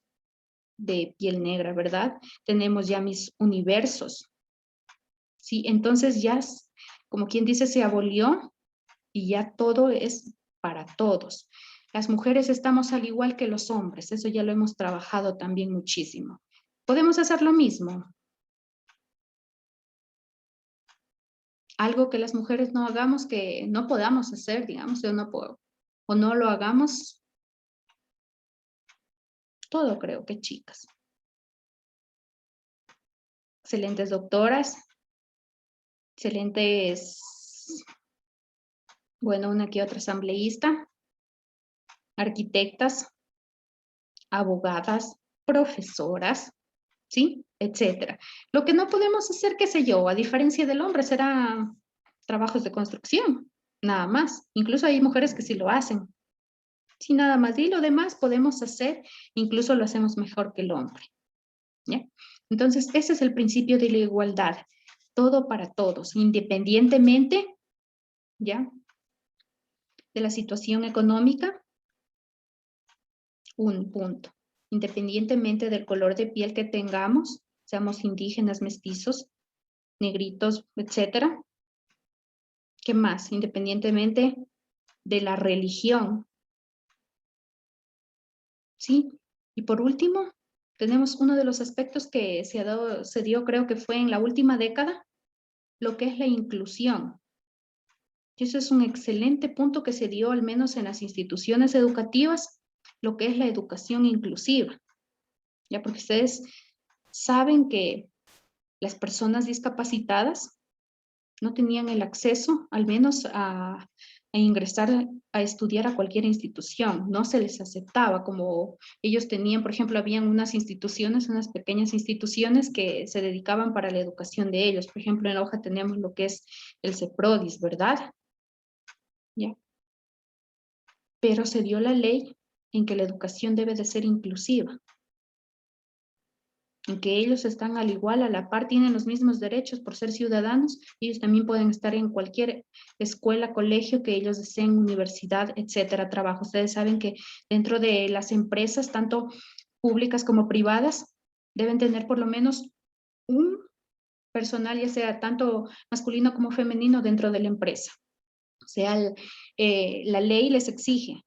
Speaker 1: de piel negra, ¿verdad? Tenemos ya Miss Universos, ¿sí? Entonces ya como quien dice, se abolió y ya todo es para todos. Las mujeres estamos al igual que los hombres, eso ya lo hemos trabajado también muchísimo. ¿Podemos hacer lo mismo? Algo que las mujeres no hagamos, que no podamos hacer, digamos, o no lo hagamos, todo creo que chicas. Excelentes doctoras, excelentes, bueno, una que otra asambleísta, arquitectas, abogadas, profesoras, ¿sí? Etcétera. Lo que no podemos hacer, qué sé yo, a diferencia del hombre, será trabajos de construcción, nada más. Incluso hay mujeres que sí lo hacen. Sí, nada más. Y lo demás podemos hacer, incluso lo hacemos mejor que el hombre. ¿Ya? Entonces, ese es el principio de la igualdad. Todo para todos, independientemente, ¿ya? De la situación económica, un punto. Independientemente del color de piel que tengamos, seamos indígenas, mestizos, negritos, etcétera. ¿Qué más? Independientemente de la religión. ¿Sí? Y por último, tenemos uno de los aspectos que se dio, creo que fue en la última década, lo que es la inclusión. Y eso es un excelente punto que se dio, al menos en las instituciones educativas, lo que es la educación inclusiva. Ya, porque ustedes saben que las personas discapacitadas no tenían el acceso, al menos a ingresar a estudiar a cualquier institución, no se les aceptaba como ellos tenían, por ejemplo, habían unas instituciones, unas pequeñas instituciones que se dedicaban para la educación de ellos. Por ejemplo, en Loja tenemos lo que es el CEPRODIS, ¿verdad? ¿Ya? Pero se dio la ley en que la educación debe de ser inclusiva, en que ellos están al igual, a la par, tienen los mismos derechos por ser ciudadanos, ellos también pueden estar en cualquier escuela, colegio que ellos deseen, universidad, etcétera, trabajo. Ustedes saben que dentro de las empresas, tanto públicas como privadas, deben tener por lo menos un personal, ya sea tanto masculino como femenino, dentro de la empresa. O sea, la ley les exige,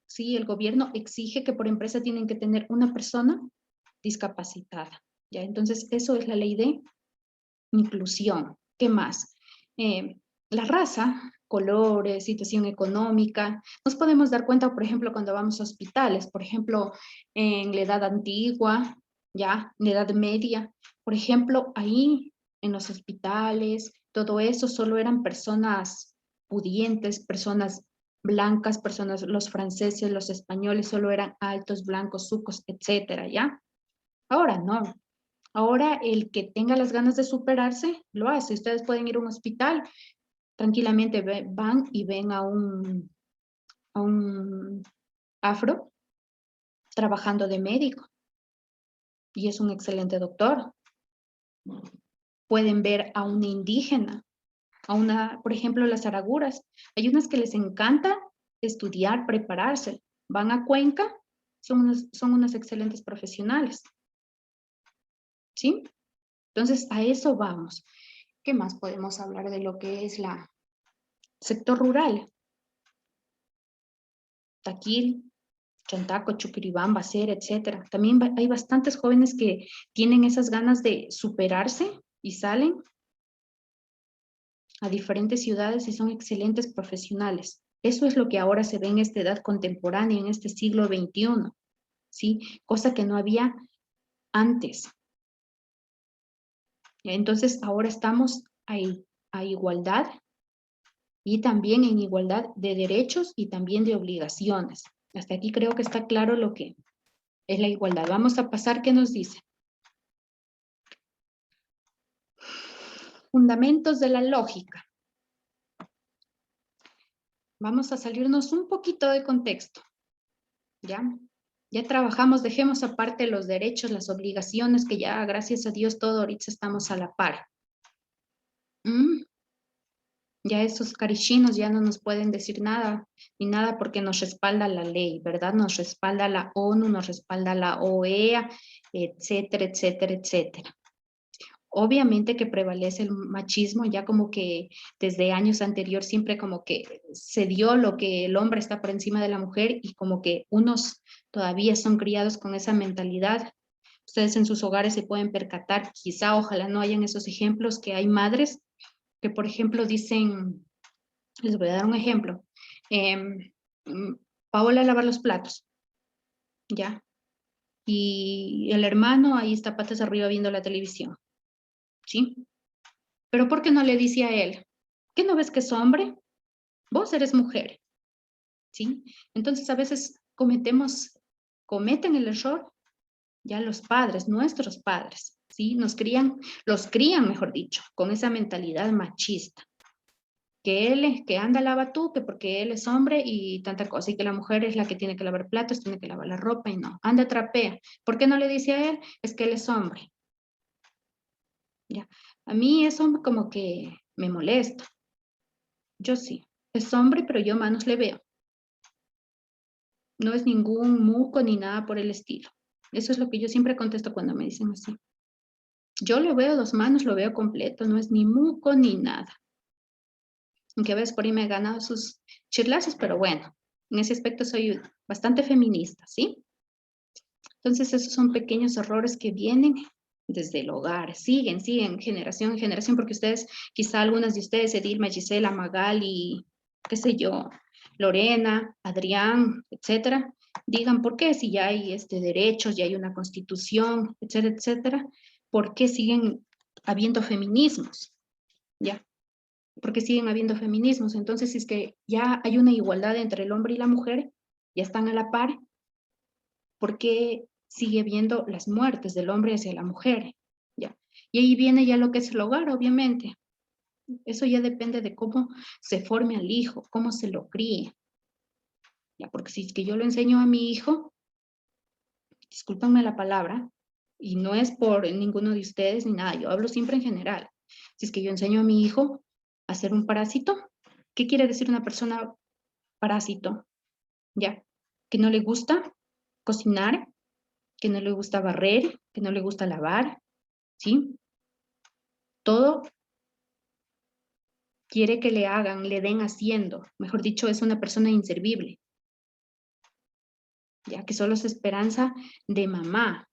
Speaker 1: ¿sí? El gobierno exige que por empresa tienen que tener una persona discapacitada, ¿ya? Entonces, eso es la ley de inclusión. ¿Qué más? La raza, colores, situación económica. Nos podemos dar cuenta, por ejemplo, cuando vamos a hospitales, por ejemplo, en la edad antigua, ¿ya? En la edad media. Por ejemplo, ahí en los hospitales, todo eso solo eran personas pudientes, personas blancas, personas, los franceses, los españoles, solo eran altos, blancos, sucos, etcétera, ¿ya? Ahora no. Ahora el que tenga las ganas de superarse, lo hace. Ustedes pueden ir a un hospital, tranquilamente van y ven a un afro trabajando de médico y es un excelente doctor. Pueden ver a una indígena, por ejemplo, las araguras. Hay unas que les encanta estudiar, prepararse. Van a Cuenca, son unas excelentes profesionales. ¿Sí? Entonces, a eso vamos. ¿Qué más podemos hablar de lo que es la sector rural? Taquil, Chantaco, Chuquiribamba, Bacera, etcétera. También hay bastantes jóvenes que tienen esas ganas de superarse y salen a diferentes ciudades y son excelentes profesionales. Eso es lo que ahora se ve en esta edad contemporánea, en este siglo XXI, ¿sí? Cosa que no había antes. Entonces, ahora estamos a igualdad y también en igualdad de derechos y también de obligaciones. Hasta aquí creo que está claro lo que es la igualdad. Vamos a pasar, ¿qué nos dice? Fundamentos de la lógica. Vamos a salirnos un poquito de contexto, ¿ya? Ya trabajamos, dejemos aparte los derechos, las obligaciones, que ya, gracias a Dios, todo ahorita estamos a la par. Ya esos carichinos ya no nos pueden decir nada, ni nada porque nos respalda la ley, ¿verdad? Nos respalda la ONU, nos respalda la OEA, etcétera, etcétera, etcétera. Obviamente que prevalece el machismo, ya como que desde años anteriores siempre como que se dio lo que el hombre está por encima de la mujer y como que unos todavía son criados con esa mentalidad. Ustedes en sus hogares se pueden percatar, quizá ojalá no hayan esos ejemplos, que hay madres que por ejemplo dicen, les voy a dar un ejemplo, em, Paola a lavar los platos, ¿ya? Y el hermano ahí está patas arriba viendo la televisión, ¿sí? Pero ¿por qué no le dice a él? ¿Qué no ves que es hombre? Vos eres mujer, ¿sí? Entonces a veces cometen el error ya los padres, nuestros padres, ¿sí? Los crían, mejor dicho, con esa mentalidad machista. Que anda lava tú, que porque él es hombre y tanta cosa, y que la mujer es la que tiene que lavar platos, tiene que lavar la ropa y no, anda trapea. ¿Por qué no le dice a él? Es que él es hombre. Ya. A mí eso como que me molesta. Yo sí, es hombre, pero yo manos le veo. No es ningún muco ni nada por el estilo. Eso es lo que yo siempre contesto cuando me dicen así. Yo lo veo dos manos, lo veo completo, no es ni muco ni nada. Aunque a veces por ahí me he ganado sus chirlazos, pero bueno, en ese aspecto soy bastante feminista, ¿sí? Entonces esos son pequeños errores que vienen desde el hogar, siguen generación en generación, porque ustedes, quizá algunas de ustedes, Edilma, Gisela, Magali, qué sé yo, Lorena, Adrián, etcétera, digan por qué si ya hay derechos, ya hay una constitución, etcétera, etcétera, ¿por qué siguen habiendo feminismos? ¿Ya? Porque siguen habiendo feminismos. Entonces, si es que ya hay una igualdad entre el hombre y la mujer, ya están a la par, ¿por qué sigue habiendo las muertes del hombre hacia la mujer? ¿Ya? Y ahí viene ya lo que es el hogar, obviamente. Eso ya depende de cómo se forme al hijo, cómo se lo críe. ¿Ya? Porque si es que yo lo enseño a mi hijo, discúlpanme la palabra, y no es por ninguno de ustedes ni nada, yo hablo siempre en general. Si es que yo enseño a mi hijo a ser un parásito, ¿qué quiere decir una persona parásito? ¿Ya? Que no le gusta cocinar, que no le gusta barrer, que no le gusta lavar, ¿sí? Todo quiere que le hagan, le den haciendo. Mejor dicho, es una persona inservible, ya que solo es esperanza de mamá.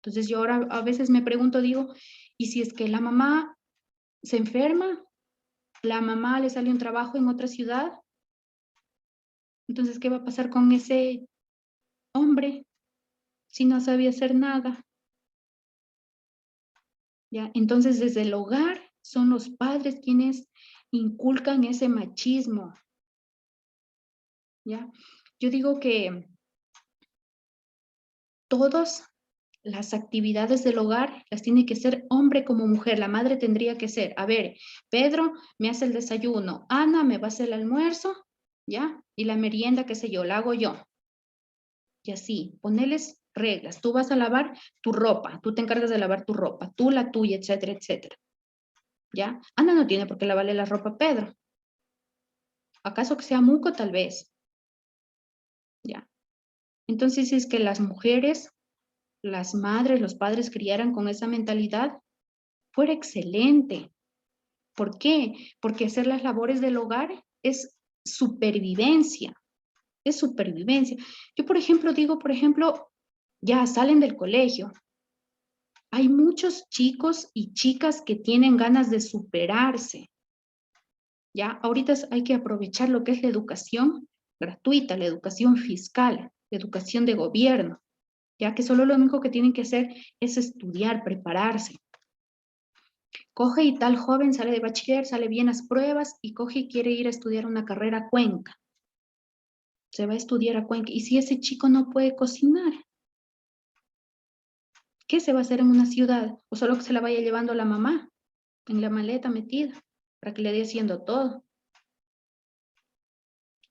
Speaker 1: Entonces yo ahora a veces me pregunto, digo, ¿y si es que la mamá se enferma? ¿La mamá le sale un trabajo en otra ciudad? Entonces, ¿qué va a pasar con ese hombre si no sabía hacer nada? ¿Ya? Entonces, desde el hogar son los padres quienes inculcan ese machismo, ¿ya? Yo digo que todas las actividades del hogar las tiene que ser hombre como mujer. La madre tendría que ser, a ver, Pedro me hace el desayuno, Ana me va a hacer el almuerzo, ¿ya? Y la merienda, qué sé yo, la hago yo. Y así, ponerles reglas. Tú vas a lavar tu ropa, tú te encargas de lavar tu ropa, tú la tuya, etcétera, etcétera. ¿Ya? Ana no tiene por qué lavarle la ropa a Pedro. ¿Acaso que sea muco? Tal vez. ¿Ya? Entonces es que las mujeres, las madres, los padres criaran con esa mentalidad, fuera excelente. ¿Por qué? Porque hacer las labores del hogar es supervivencia, es supervivencia. Yo, por ejemplo, digo, por ejemplo, ya salen del colegio. Hay muchos chicos y chicas que tienen ganas de superarse. Ya, ahorita hay que aprovechar lo que es la educación gratuita, la educación fiscal, la educación de gobierno, ya que solo lo único que tienen que hacer es estudiar, prepararse. Coge y tal joven sale de bachiller, sale bien las pruebas y coge y quiere ir a estudiar una carrera a Cuenca. Se va a estudiar a Cuenca. ¿Y si ese chico no puede cocinar? ¿Qué se va a hacer en una ciudad? ¿O solo que se la vaya llevando la mamá en la maleta metida para que le dé haciendo todo?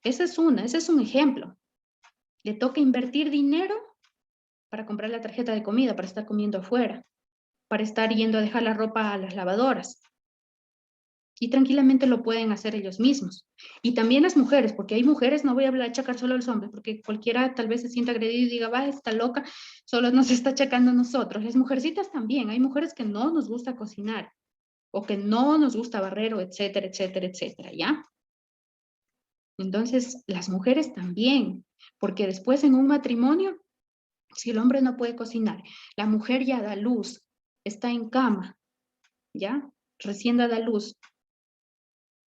Speaker 1: Ese es un ejemplo. Le toca invertir dinero para comprar la tarjeta de comida, para estar comiendo afuera, para estar yendo a dejar la ropa a las lavadoras. Y tranquilamente lo pueden hacer ellos mismos. Y también las mujeres, porque hay mujeres, no voy a hablar, achacar solo a los hombres, porque cualquiera tal vez se sienta agredido y diga, va, está loca, solo nos está achacando a nosotros. Las mujercitas también, hay mujeres que no nos gusta cocinar, o que no nos gusta barrer, o etcétera, etcétera, etcétera, ¿ya? Entonces, las mujeres también, porque después en un matrimonio, si el hombre no puede cocinar, la mujer ya da luz, está en cama, ¿ya? Recién da luz.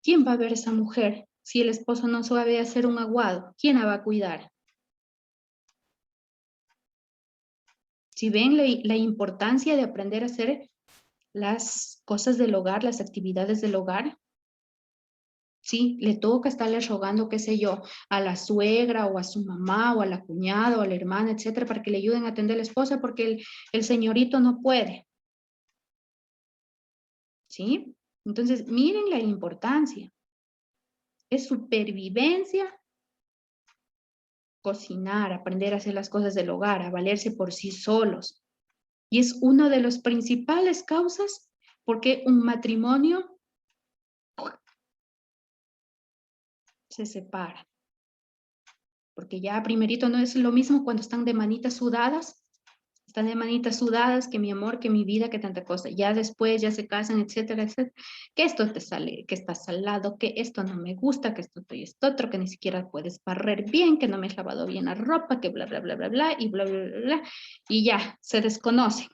Speaker 1: ¿Quién va a ver a esa mujer si el esposo no sabe hacer un aguado? ¿Quién la va a cuidar? Si ven la importancia de aprender a hacer las cosas del hogar, las actividades del hogar, sí, le toca estarle rogando, qué sé yo, a la suegra o a su mamá o a la cuñada o a la hermana, etcétera, para que le ayuden a atender a la esposa porque el señorito no puede. ¿Sí? Entonces, miren la importancia. Es supervivencia, cocinar, aprender a hacer las cosas del hogar, a valerse por sí solos. Y es una de las principales causas por qué un matrimonio se separa. Porque ya primerito no es lo mismo cuando están de manitas sudadas, están de manitas sudadas, que mi amor, que mi vida, que tanta cosa. Ya después ya se casan, etcétera, etcétera. Que esto te sale, que está salado, que esto no me gusta, que esto y esto otro, que ni siquiera puedes barrer bien, que no me has lavado bien la ropa, que bla, bla, bla, bla, bla, y bla, bla, bla, bla. Y ya, se desconocen.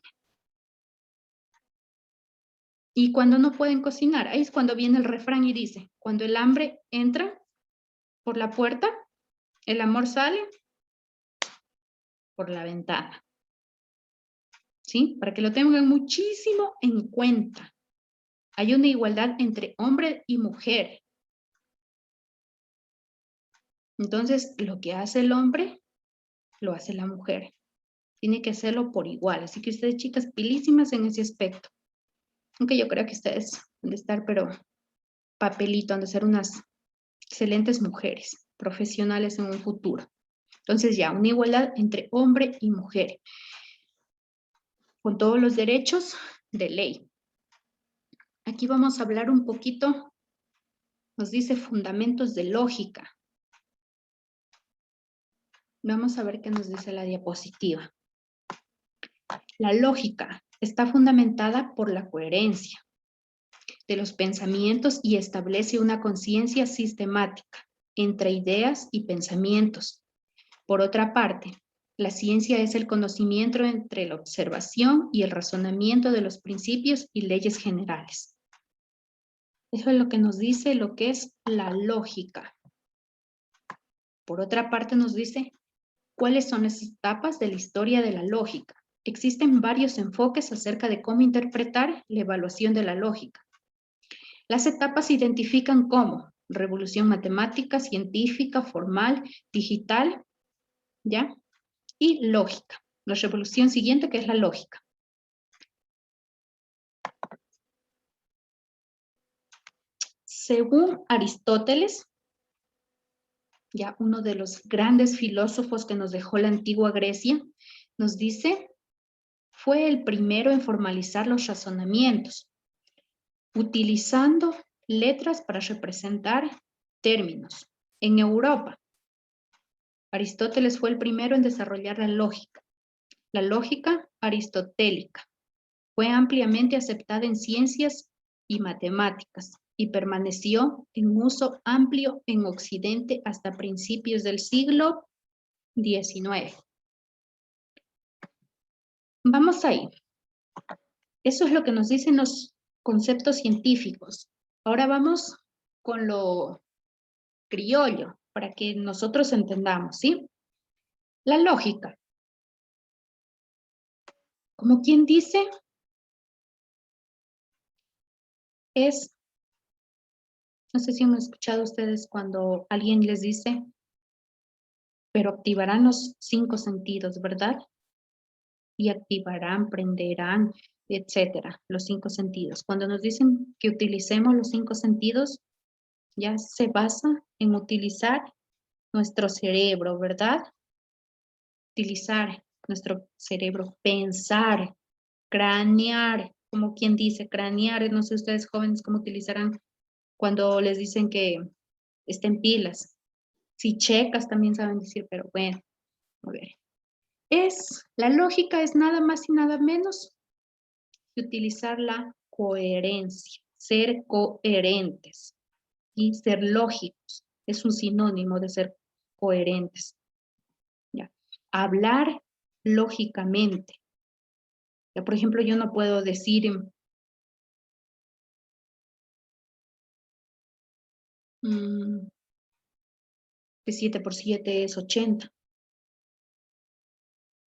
Speaker 1: Y cuando no pueden cocinar, ahí es cuando viene el refrán y dice, cuando el hambre entra por la puerta, el amor sale por la ventana. ¿Sí? Para que lo tengan muchísimo en cuenta. Hay una igualdad entre hombre y mujer. Entonces, lo que hace el hombre, lo hace la mujer. Tiene que hacerlo por igual. Así que ustedes, chicas, pilísimas en ese aspecto. Aunque yo creo que ustedes han de estar, pero papelito, han de ser unas excelentes mujeres, profesionales en un futuro. Entonces ya, una igualdad entre hombre y mujer, con todos los derechos de ley. Aquí vamos a hablar un poquito, nos dice fundamentos de lógica. Vamos a ver qué nos dice la diapositiva. La lógica está fundamentada por la coherencia de los pensamientos y establece una conciencia sistemática entre ideas y pensamientos. Por otra parte, la ciencia es el conocimiento entre la observación y el razonamiento de los principios y leyes generales. Eso es lo que nos dice lo que es la lógica. Por otra parte, nos dice cuáles son las etapas de la historia de la lógica. Existen varios enfoques acerca de cómo interpretar la evaluación de la lógica. Las etapas se identifican como revolución matemática, científica, formal, digital, ¿ya? Y lógica. La revolución siguiente, que es la lógica. Según Aristóteles, ya uno de los grandes filósofos que nos dejó la antigua Grecia, nos dice, fue el primero en formalizar los razonamientos, utilizando letras para representar términos. En Europa, Aristóteles fue el primero en desarrollar la lógica aristotélica. Fue ampliamente aceptada en ciencias y matemáticas y permaneció en uso amplio en Occidente hasta principios del siglo XIX. Vamos ahí. Eso es lo que nos dicen los conceptos científicos. Ahora vamos con lo criollo, para que nosotros entendamos, ¿sí? La lógica. Como quien dice, es, no sé si han escuchado ustedes cuando alguien les dice, pero activarán los 5 sentidos, ¿verdad? Y activarán, prenderán, etcétera, los 5 sentidos. Cuando nos dicen que utilicemos los 5 sentidos, ya se basa en utilizar nuestro cerebro, ¿verdad? Utilizar nuestro cerebro, pensar, cranear, como quien dice, cranear, no sé ustedes jóvenes cómo utilizarán Cuando les dicen que estén pilas. Si checas también saben decir, pero bueno, a ver. La lógica es nada más y nada menos que utilizar la coherencia, ser coherentes y ser lógicos. Es un sinónimo de ser coherentes. ¿Ya? Hablar lógicamente. Ya, por ejemplo, yo no puedo decir que 7 por 7 es 80,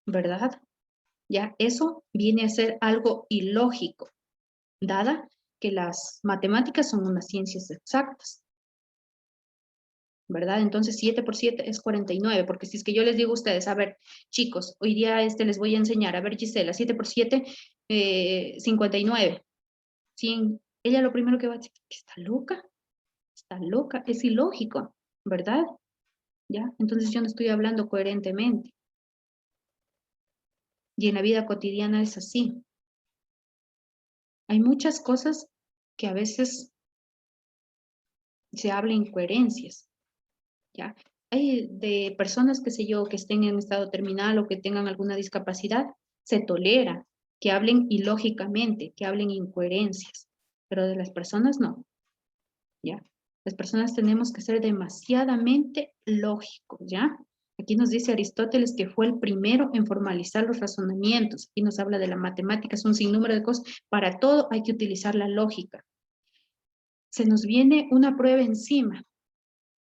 Speaker 1: ¿verdad? Ya, eso viene a ser algo ilógico, dada que las matemáticas son unas ciencias exactas, ¿verdad? Entonces 7 por 7 es 49, porque si es que yo les digo a ustedes, a ver, chicos, hoy día les voy a enseñar, a ver, Gisela, 7 por 7, 59. 100. Ella lo primero que va a decir, está loca, es ilógico, ¿verdad? ¿Ya? Entonces yo no estoy hablando coherentemente. Y en la vida cotidiana es así. Hay muchas cosas que a veces se habla incoherencias, ¿ya? Hay de personas, qué sé yo, que estén en estado terminal o que tengan alguna discapacidad, se tolera que hablen ilógicamente, que hablen incoherencias, pero de las personas no, ¿ya? Las personas tenemos que ser demasiadamente lógicos, ¿ya? Aquí nos dice Aristóteles que fue el primero en formalizar los razonamientos. Aquí nos habla de la matemática, es un sinnúmero de cosas. Para todo hay que utilizar la lógica. Se nos viene una prueba encima,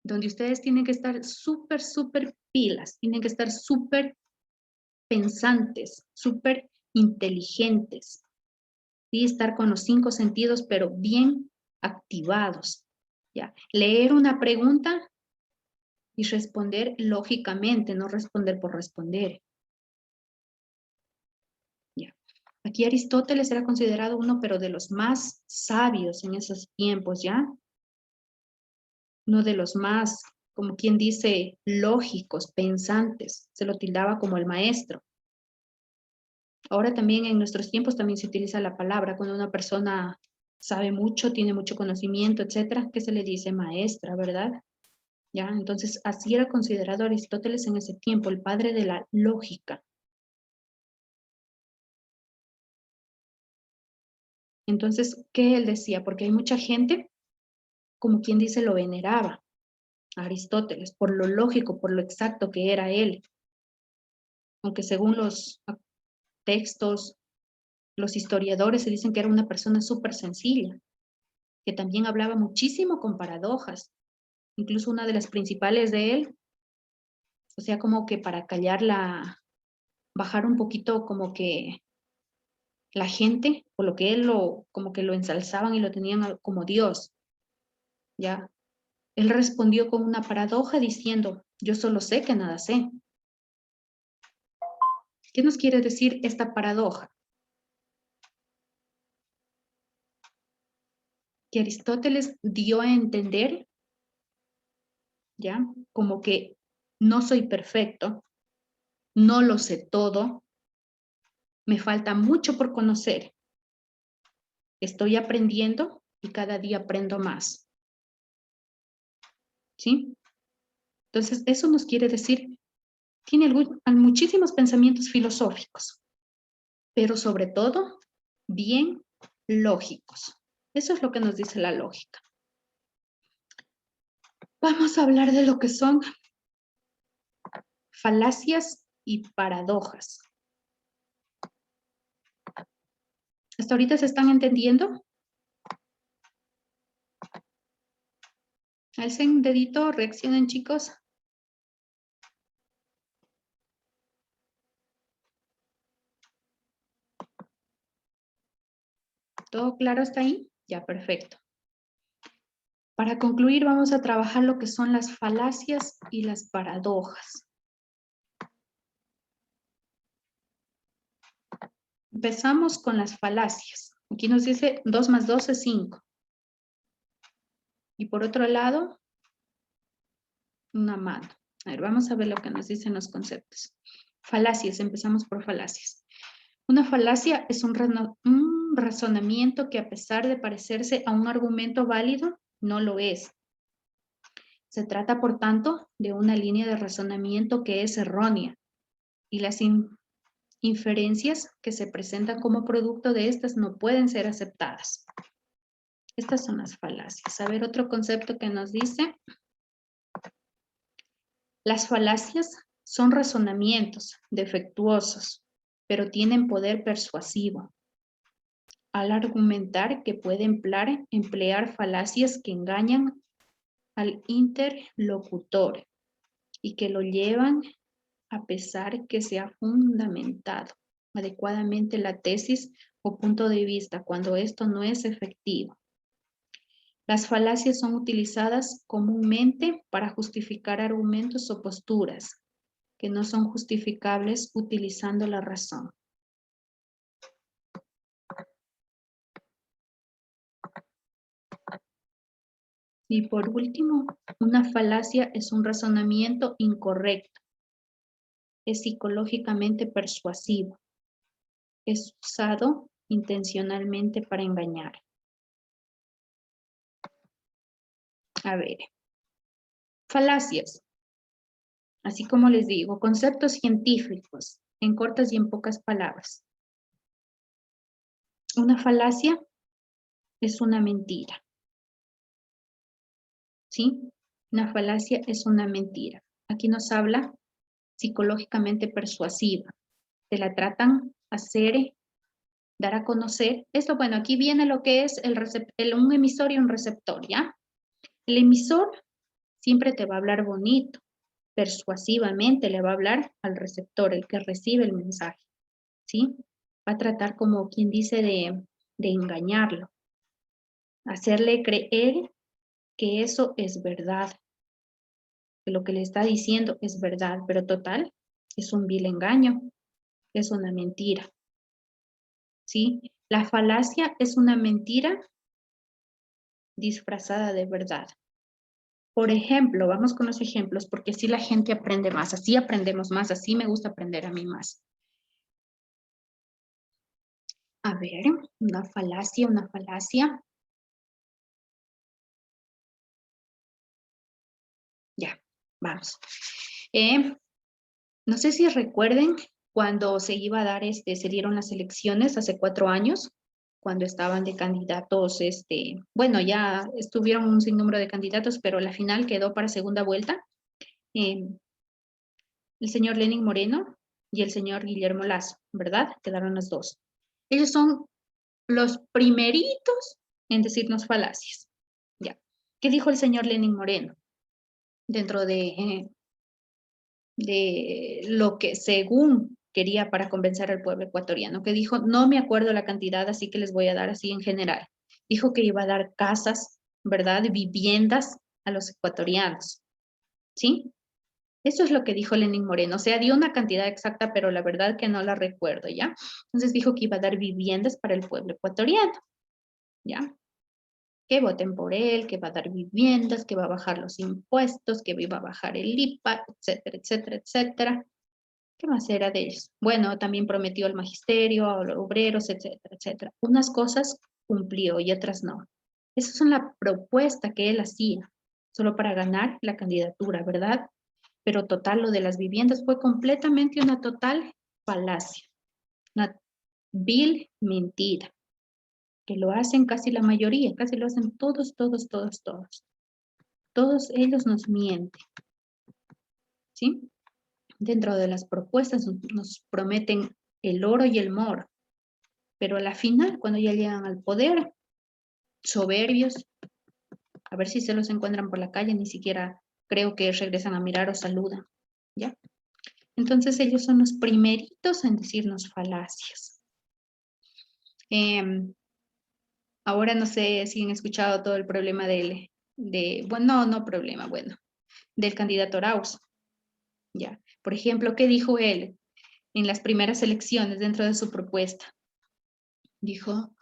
Speaker 1: donde ustedes tienen que estar súper pilas, tienen que estar súper pensantes, súper inteligentes, y estar con los 5 sentidos, pero bien activados. ¿Ya? Leer una pregunta y responder lógicamente, no responder por responder. ¿Ya? Aquí Aristóteles era considerado uno, pero de los más sabios en esos tiempos, ¿ya? Uno de los más, como quien dice, lógicos, pensantes. Se lo tildaba como el maestro. Ahora también en nuestros tiempos también se utiliza la palabra cuando una persona sabe mucho, tiene mucho conocimiento, etcétera, que se le dice maestra, ¿verdad? ¿Ya? Entonces, así era considerado Aristóteles en ese tiempo, el padre de la lógica. Entonces, ¿qué él decía? Porque hay mucha gente, como quien dice, lo veneraba a Aristóteles por lo lógico, por lo exacto que era él. Aunque según los textos, los historiadores se dicen que era una persona súper sencilla, que también hablaba muchísimo con paradojas. Incluso una de las principales de él, o sea, como que para bajar un poquito como que la gente, por lo que como que lo ensalzaban y lo tenían como Dios, ¿ya? Él respondió con una paradoja diciendo, yo solo sé que nada sé. ¿Qué nos quiere decir esta paradoja? Que Aristóteles dio a entender, ¿ya? Como que no soy perfecto, no lo sé todo, me falta mucho por conocer, estoy aprendiendo y cada día aprendo más. ¿Sí? Entonces, eso nos quiere decir, tiene muchísimos pensamientos filosóficos, pero sobre todo, bien lógicos. Eso es lo que nos dice la lógica. Vamos a hablar de lo que son falacias y paradojas. ¿Hasta ahorita se están entendiendo? Alcen un dedito, reaccionen, chicos. ¿Todo claro hasta ahí? Ya, perfecto. Para concluir, vamos a trabajar lo que son las falacias y las paradojas. Empezamos con las falacias. Aquí nos dice 2 más 2 es 5. Y por otro lado, una mano. A ver, vamos a ver lo que nos dicen los conceptos. Falacias, empezamos por falacias. Una falacia es un razonamiento que a pesar de parecerse a un argumento válido, no lo es. Se trata, por tanto, de una línea de razonamiento que es errónea y las inferencias que se presentan como producto de estas no pueden ser aceptadas. Estas son las falacias. A ver, otro concepto que nos dice. Las falacias son razonamientos defectuosos, pero tienen poder persuasivo. Al argumentar que puede emplear falacias que engañan al interlocutor y que lo llevan a pesar que se ha fundamentado adecuadamente la tesis o punto de vista cuando esto no es efectivo. Las falacias son utilizadas comúnmente para justificar argumentos o posturas que no son justificables utilizando la razón. Y por último, una falacia es un razonamiento incorrecto. Es psicológicamente persuasivo. Es usado intencionalmente para engañar. A ver, falacias. Así como les digo, conceptos científicos en cortas y en pocas palabras. Una falacia es una mentira. ¿Sí? Una falacia es una mentira. Aquí nos habla psicológicamente persuasiva. Te la tratan hacer, dar a conocer. Esto, bueno, aquí viene lo que es un emisor y un receptor, ¿ya? El emisor siempre te va a hablar bonito, persuasivamente le va a hablar al receptor, el que recibe el mensaje, ¿sí? Va a tratar como quien dice de engañarlo, hacerle creer que eso es verdad, que lo que le está diciendo es verdad, pero total, es un vil engaño, es una mentira, ¿sí? La falacia es una mentira disfrazada de verdad. Por ejemplo, vamos con los ejemplos, porque así la gente aprende más, así aprendemos más, así me gusta aprender a mí más. A ver, una falacia, una falacia. Ya, vamos. No sé si recuerden cuando se iba a dar, se dieron las elecciones hace 4 años, cuando estaban de candidatos, bueno, ya estuvieron un sinnúmero de candidatos, pero la final quedó para segunda vuelta. El señor Lenín Moreno y el señor Guillermo Lasso, ¿verdad? Quedaron los dos. Ellos son los primeritos en decirnos falacias. Ya. ¿Qué dijo el señor Lenín Moreno? Dentro de lo que según quería para convencer al pueblo ecuatoriano, que dijo, no me acuerdo la cantidad, así que les voy a dar así en general. Dijo que iba a dar casas, ¿verdad? Viviendas a los ecuatorianos, ¿sí? Eso es lo que dijo Lenín Moreno, o sea, dio una cantidad exacta, pero la verdad que no la recuerdo, ¿ya? Entonces dijo que iba a dar viviendas para el pueblo ecuatoriano, ¿ya? Que voten por él, que va a dar viviendas, que va a bajar los impuestos, que iba a bajar el IPA, etcétera, etcétera, etcétera. ¿Qué más era de ellos? Bueno, también prometió al magisterio, a los obreros, etcétera, etcétera. Unas cosas cumplió y otras no. Esa es una propuesta que él hacía, solo para ganar la candidatura, ¿verdad? Pero total, lo de las viviendas fue completamente una total falacia, una vil mentira, que lo hacen casi la mayoría, casi lo hacen todos, todos, todos, todos. Todos ellos nos mienten, ¿sí? Dentro de las propuestas nos prometen el oro y el moro, pero a la final, cuando ya llegan al poder, soberbios, a ver si se los encuentran por la calle, ni siquiera creo que regresan a mirar o saludan, ¿ya? Entonces ellos son los primeritos en decirnos falacias. Ahora no sé si han escuchado todo el problema bueno, no problema, bueno, del candidato Arauz, ¿ya? Por ejemplo, ¿qué dijo él en las primeras elecciones dentro de su propuesta? Dijo,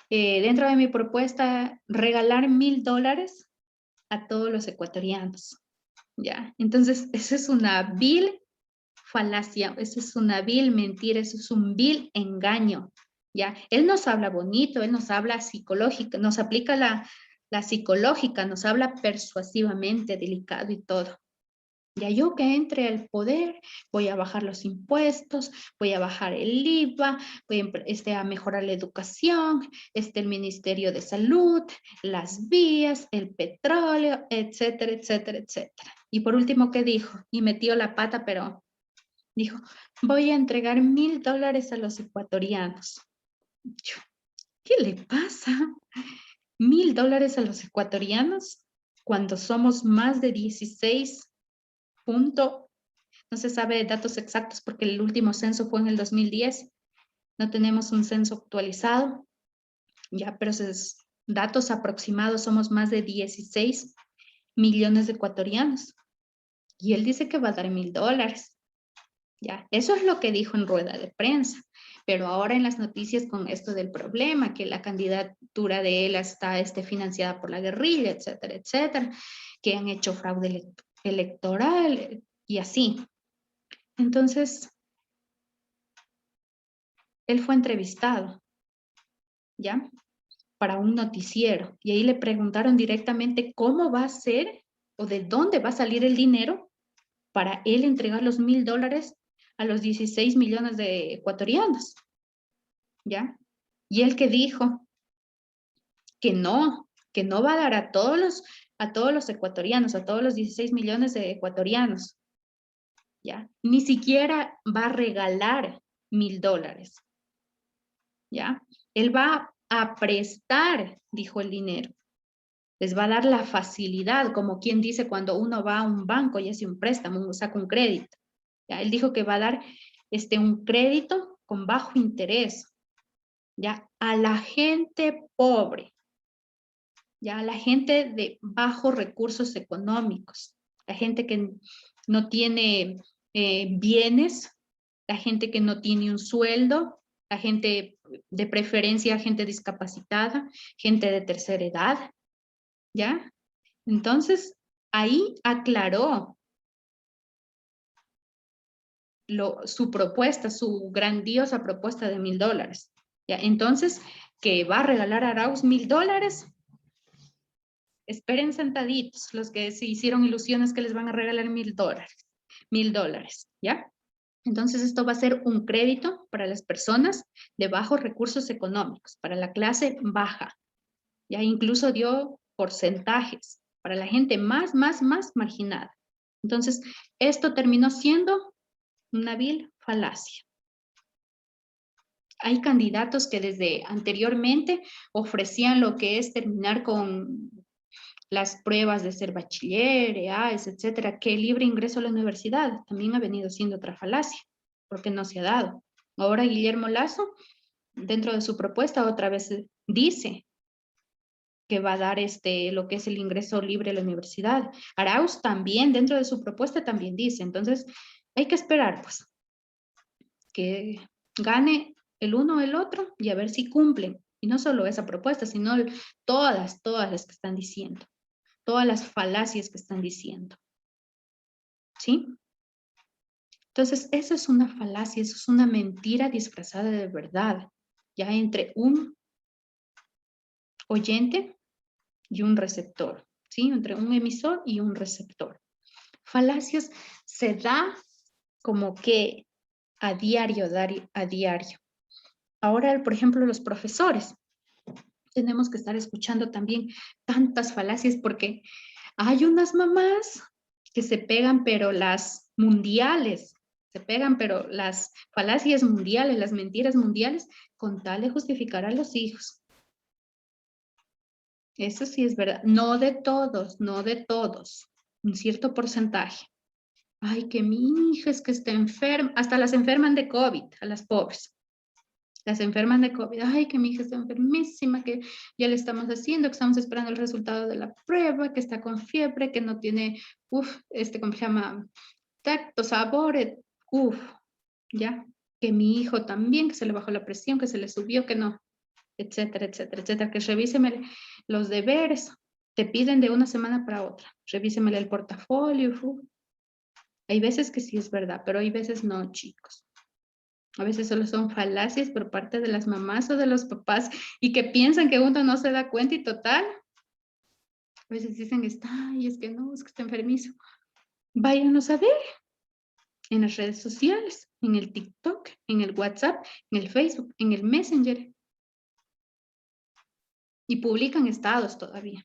Speaker 1: dentro de mi propuesta, regalar $1000 a todos los ecuatorianos, ¿ya? Entonces, eso es una vil falacia, eso es una vil mentira, eso es un vil engaño, ¿ya? Él nos habla bonito, él nos habla psicológico, nos aplica La psicológica nos habla persuasivamente, delicado y todo. Ya yo que entre al poder, voy a bajar los impuestos, voy a bajar el IVA, voy a mejorar la educación, el Ministerio de Salud, las vías, el petróleo, etcétera, etcétera, etcétera. Y por último, ¿qué dijo? Y metió la pata, pero dijo, voy a entregar $1000 a los ecuatorianos. ¿Qué le pasa? $1000 a los ecuatorianos cuando somos más de 16 punto, no se sabe datos exactos porque el último censo fue en el 2010, no tenemos un censo actualizado, ya, pero datos aproximados, somos más de 16 millones de ecuatorianos. Y él dice que va a dar $1000, ya, eso es lo que dijo en rueda de prensa. Pero ahora en las noticias con esto del problema, que la candidatura de él está financiada por la guerrilla, etcétera, etcétera, que han hecho fraude electoral y así. Entonces, él fue entrevistado, ¿ya? Para un noticiero. Y ahí le preguntaron directamente cómo va a ser o de dónde va a salir el dinero para él entregar los $1000 a los 16 millones de ecuatorianos, ¿ya? Y él que dijo que no va a dar a todos los ecuatorianos, a todos los 16 millones de ecuatorianos, ¿ya? Ni siquiera va a regalar $1000, ¿ya? Él va a prestar, dijo, el dinero. Les va a dar la facilidad, como quien dice cuando uno va a un banco y hace un préstamo, saca un crédito. ¿Ya? Él dijo que va a dar un crédito con bajo interés, ¿ya? A la gente pobre, ¿ya? A la gente de bajos recursos económicos, la gente que no tiene bienes, la gente que no tiene un sueldo, la gente de preferencia, gente discapacitada, gente de tercera edad, ¿ya? Entonces, ahí aclaró su propuesta, su grandiosa propuesta de $1000, ¿ya? Entonces, que va a regalar a Arauz $1000, esperen sentaditos los que se hicieron ilusiones que les van a regalar $1000, ¿ya? Entonces, esto va a ser un crédito para las personas de bajos recursos económicos, para la clase baja. Ya incluso dio porcentajes para la gente más marginada. Entonces, esto terminó siendo una vil falacia. Hay candidatos que desde anteriormente ofrecían lo que es terminar con las pruebas de ser bachiller, EAES, etcétera, que el libre ingreso a la universidad también ha venido siendo otra falacia, porque no se ha dado. Ahora Guillermo Lasso, dentro de su propuesta, otra vez dice que va a dar lo que es el ingreso libre a la universidad. Arauz también, dentro de su propuesta, también dice. Entonces, hay que esperar, pues, que gane el uno o el otro y a ver si cumplen. Y no solo esa propuesta, sino todas las que están diciendo. Todas las falacias que están diciendo. ¿Sí? Entonces, eso es una falacia, eso es una mentira disfrazada de verdad. Ya entre un oyente y un receptor, ¿sí? Entre un emisor y un receptor. Falacias se da como que a diario. Ahora, por ejemplo, los profesores, tenemos que estar escuchando también tantas falacias porque hay unas mamás que se pegan, pero las mundiales, se pegan, pero las falacias mundiales, las mentiras mundiales, con tal de justificar a los hijos. Eso sí es verdad. No de todos, un cierto porcentaje. Ay, que mi hija es que está enferma. Hasta las enferman de COVID, a las pobres. Las enferman de COVID. Ay, que mi hija está enfermísima, que ya le estamos haciendo, que estamos esperando el resultado de la prueba, que está con fiebre, que no tiene, ¿cómo se llama? Tacto, sabor, ya. Que mi hijo también, que se le bajó la presión, que se le subió, que no, etcétera, etcétera, etcétera. Que revíseme los deberes. Te piden de una semana para otra. Revíseme el portafolio. Hay veces que sí es verdad, pero hay veces no, chicos. A veces solo son falacias por parte de las mamás o de los papás y que piensan que uno no se da cuenta y total, A veces dicen, y es que no, es que está enfermizo. Váyanos a ver en las redes sociales, en el TikTok, en el WhatsApp, en el Facebook, en el Messenger. Y publican estados todavía.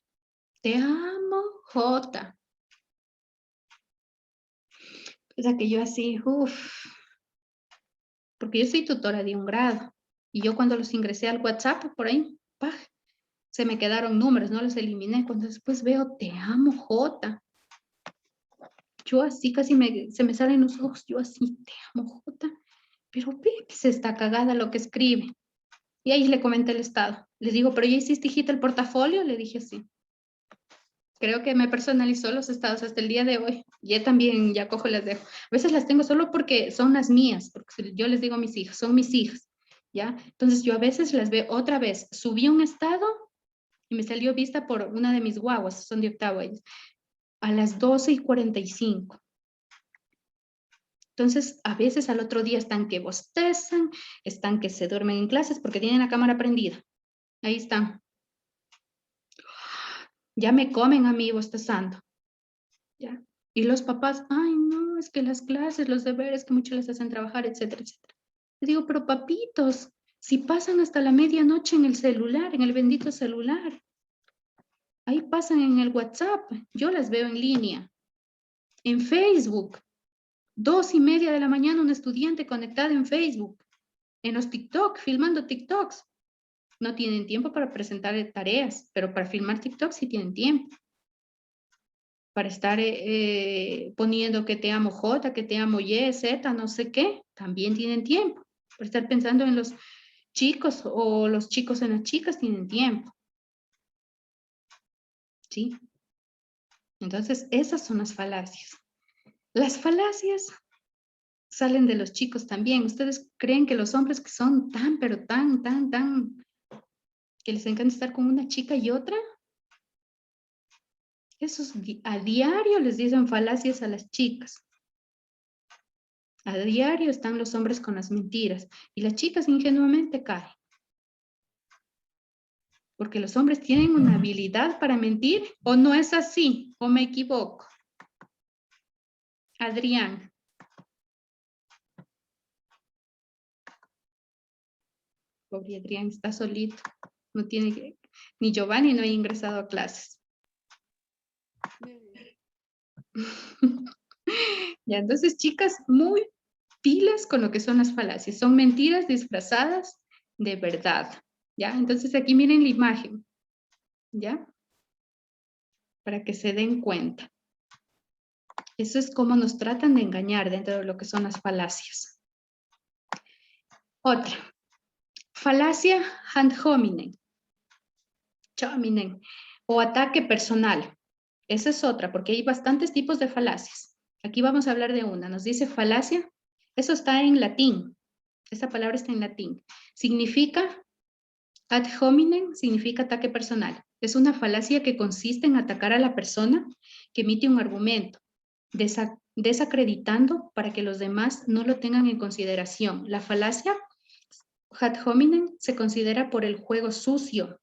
Speaker 1: Te amo, Jota. O sea que yo así, porque yo soy tutora de un grado. Y yo cuando los ingresé al WhatsApp, por ahí, ¡pah! Se me quedaron números, no los eliminé. Cuando después veo, te amo, Jota. Yo así casi se me salen los ojos, yo así, te amo, Jota. Pero ve que se está cagada lo que escribe. Y ahí le comenté el estado. Le digo, pero ya hiciste, hijita, el portafolio. Le dije sí. Creo que me personalizó los estados hasta el día de hoy. Yo también ya cojo y las dejo. A veces las tengo solo porque son las mías, porque yo les digo a mis hijas, son mis hijas, ¿ya? Entonces yo a veces las veo otra vez. Subí un estado y me salió vista por una de mis guaguas, son de octavo ellos, a las 12:45. Entonces, a veces al otro día están que bostezan, están que se duermen en clases porque tienen la cámara prendida. Ahí están. Ya me comen a mí bostezando. ¿Ya? Y los papás, ay, no, es que las clases, los deberes que mucho les hacen trabajar, etcétera, etcétera. Le digo, pero papitos, si pasan hasta la medianoche en el celular, en el bendito celular, ahí pasan en el WhatsApp, yo las veo en línea, en Facebook, 2:30 de la mañana un estudiante conectado en Facebook, en los TikTok, filmando TikToks. No tienen tiempo para presentar tareas, pero para filmar TikTok sí tienen tiempo. Para estar poniendo que te amo J, que te amo Y, Z, no sé qué, también tienen tiempo. Para estar pensando en los chicos o los chicos en las chicas tienen tiempo. ¿Sí? Entonces, esas son las falacias. Las falacias salen de los chicos también. ¿Ustedes creen que los hombres que son tan, pero tan, que les encanta estar con una chica y otra? Esos a diario les dicen falacias a las chicas. A diario están los hombres con las mentiras y las chicas ingenuamente caen. Porque los hombres tienen una habilidad para mentir, ¿o no es así? ¿O me equivoco? Adrián. Pobre Adrián, está solito. No tiene que, ni Giovanni no ha ingresado a clases. Ya, entonces, chicas, muy pilas con lo que son las falacias. Son mentiras disfrazadas de verdad. ¿Ya? Entonces, aquí miren la imagen. ¿Ya? Para que se den cuenta. Eso es como nos tratan de engañar dentro de lo que son las falacias. Otra. Falacia ad hominem. O ataque personal. Esa es otra, porque hay bastantes tipos de falacias. Aquí vamos a hablar de una. Nos dice falacia. Eso está en latín. Esa palabra está en latín. Significa, ad hominem, significa ataque personal. Es una falacia que consiste en atacar a la persona que emite un argumento, desacreditando para que los demás no lo tengan en consideración. La falacia ad hominem se considera por el juego sucio,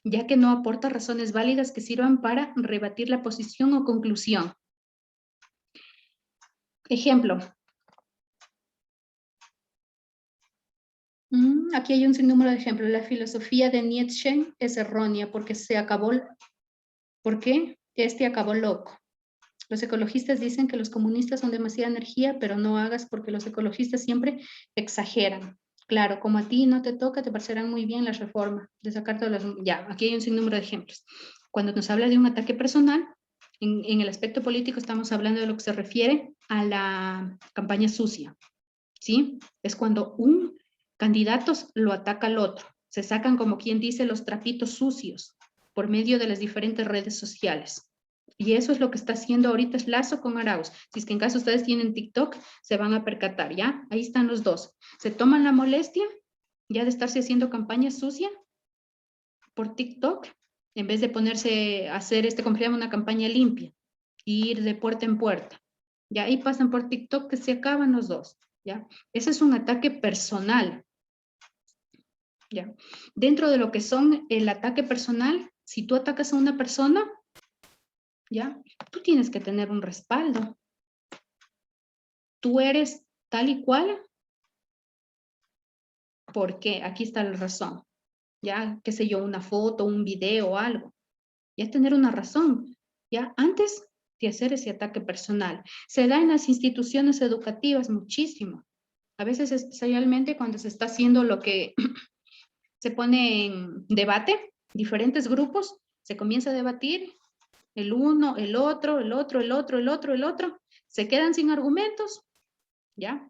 Speaker 1: ya que no aporta razones válidas que sirvan para rebatir la posición o conclusión. Ejemplo. Aquí hay un sinnúmero de ejemplos. La filosofía de Nietzsche es errónea porque ¿por qué? Este acabó loco. Los ecologistas dicen que los comunistas son demasiada energía, pero no hagas porque los ecologistas siempre exageran. Claro, como a ti no te toca, te parecerán muy bien las reformas, de sacar todas las... Ya, aquí hay un sinnúmero de ejemplos. Cuando nos habla de un ataque personal, en el aspecto político estamos hablando de lo que se refiere a la campaña sucia, ¿sí? Es cuando un candidato lo ataca al otro. Se sacan, como quien dice, los trapitos sucios por medio de las diferentes redes sociales. Y eso es lo que está haciendo ahorita Lazo con Arauz. Si es que en caso ustedes tienen TikTok, se van a percatar, ¿ya? Ahí están los dos. Se toman la molestia ya de estarse haciendo campaña sucia por TikTok, en vez de ponerse a hacer, como se llama, una campaña limpia, y ir de puerta en puerta. Ya ahí pasan por TikTok que se acaban los dos, ¿ya? Ese es un ataque personal, ¿ya? Dentro de lo que son el ataque personal, si tú atacas a una persona, ¿ya? Tú tienes que tener un respaldo. Tú eres tal y cual, porque aquí está la razón, ¿ya? Qué sé yo, una foto, un video o algo. Ya tener una razón, ¿ya? Antes de hacer ese ataque personal. Se da en las instituciones educativas muchísimo. A veces, especialmente cuando se está haciendo lo que se pone en debate, diferentes grupos, se comienza a debatir, el uno, el otro, el otro, el otro, el otro, el otro, se quedan sin argumentos, ¿ya?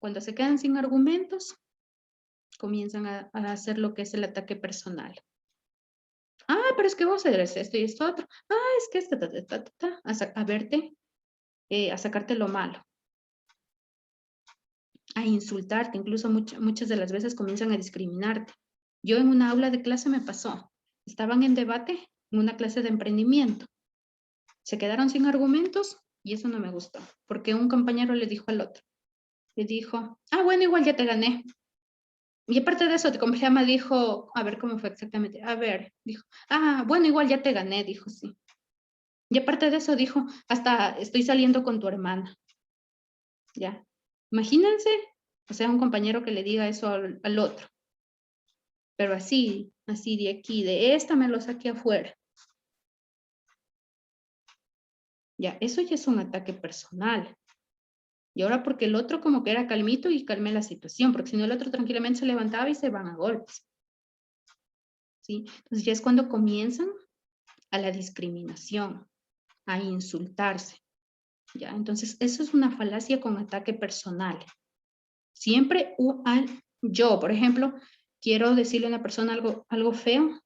Speaker 1: Cuando se quedan sin argumentos, comienzan a hacer lo que es el ataque personal. Ah, pero es que vos eres esto y esto otro. Ah, es que esto, a verte, a sacarte lo malo, a insultarte, incluso muchas de las veces comienzan a discriminarte. Yo en una aula de clase me pasó, estaban en debate en una clase de emprendimiento, se quedaron sin argumentos y eso no me gustó, porque un compañero le dijo al otro, le dijo, ah, bueno, igual ya te gané. Y aparte de eso, como se llama, dijo, a ver cómo fue exactamente, a ver, dijo, ah, bueno, igual ya te gané, dijo, sí. Y aparte de eso, dijo, hasta estoy saliendo con tu hermana. Ya, imagínense, o sea, un compañero que le diga eso al otro. Pero así de aquí, de esta me lo saqué afuera. Ya, eso ya es un ataque personal. Y ahora porque el otro como que era calmito y calmé la situación, porque si no el otro tranquilamente se levantaba y se van a golpes. ¿Sí? Entonces ya es cuando comienzan a la discriminación, a insultarse. ¿Ya? Entonces eso es una falacia con ataque personal. Siempre yo, por ejemplo, quiero decirle a una persona algo feo,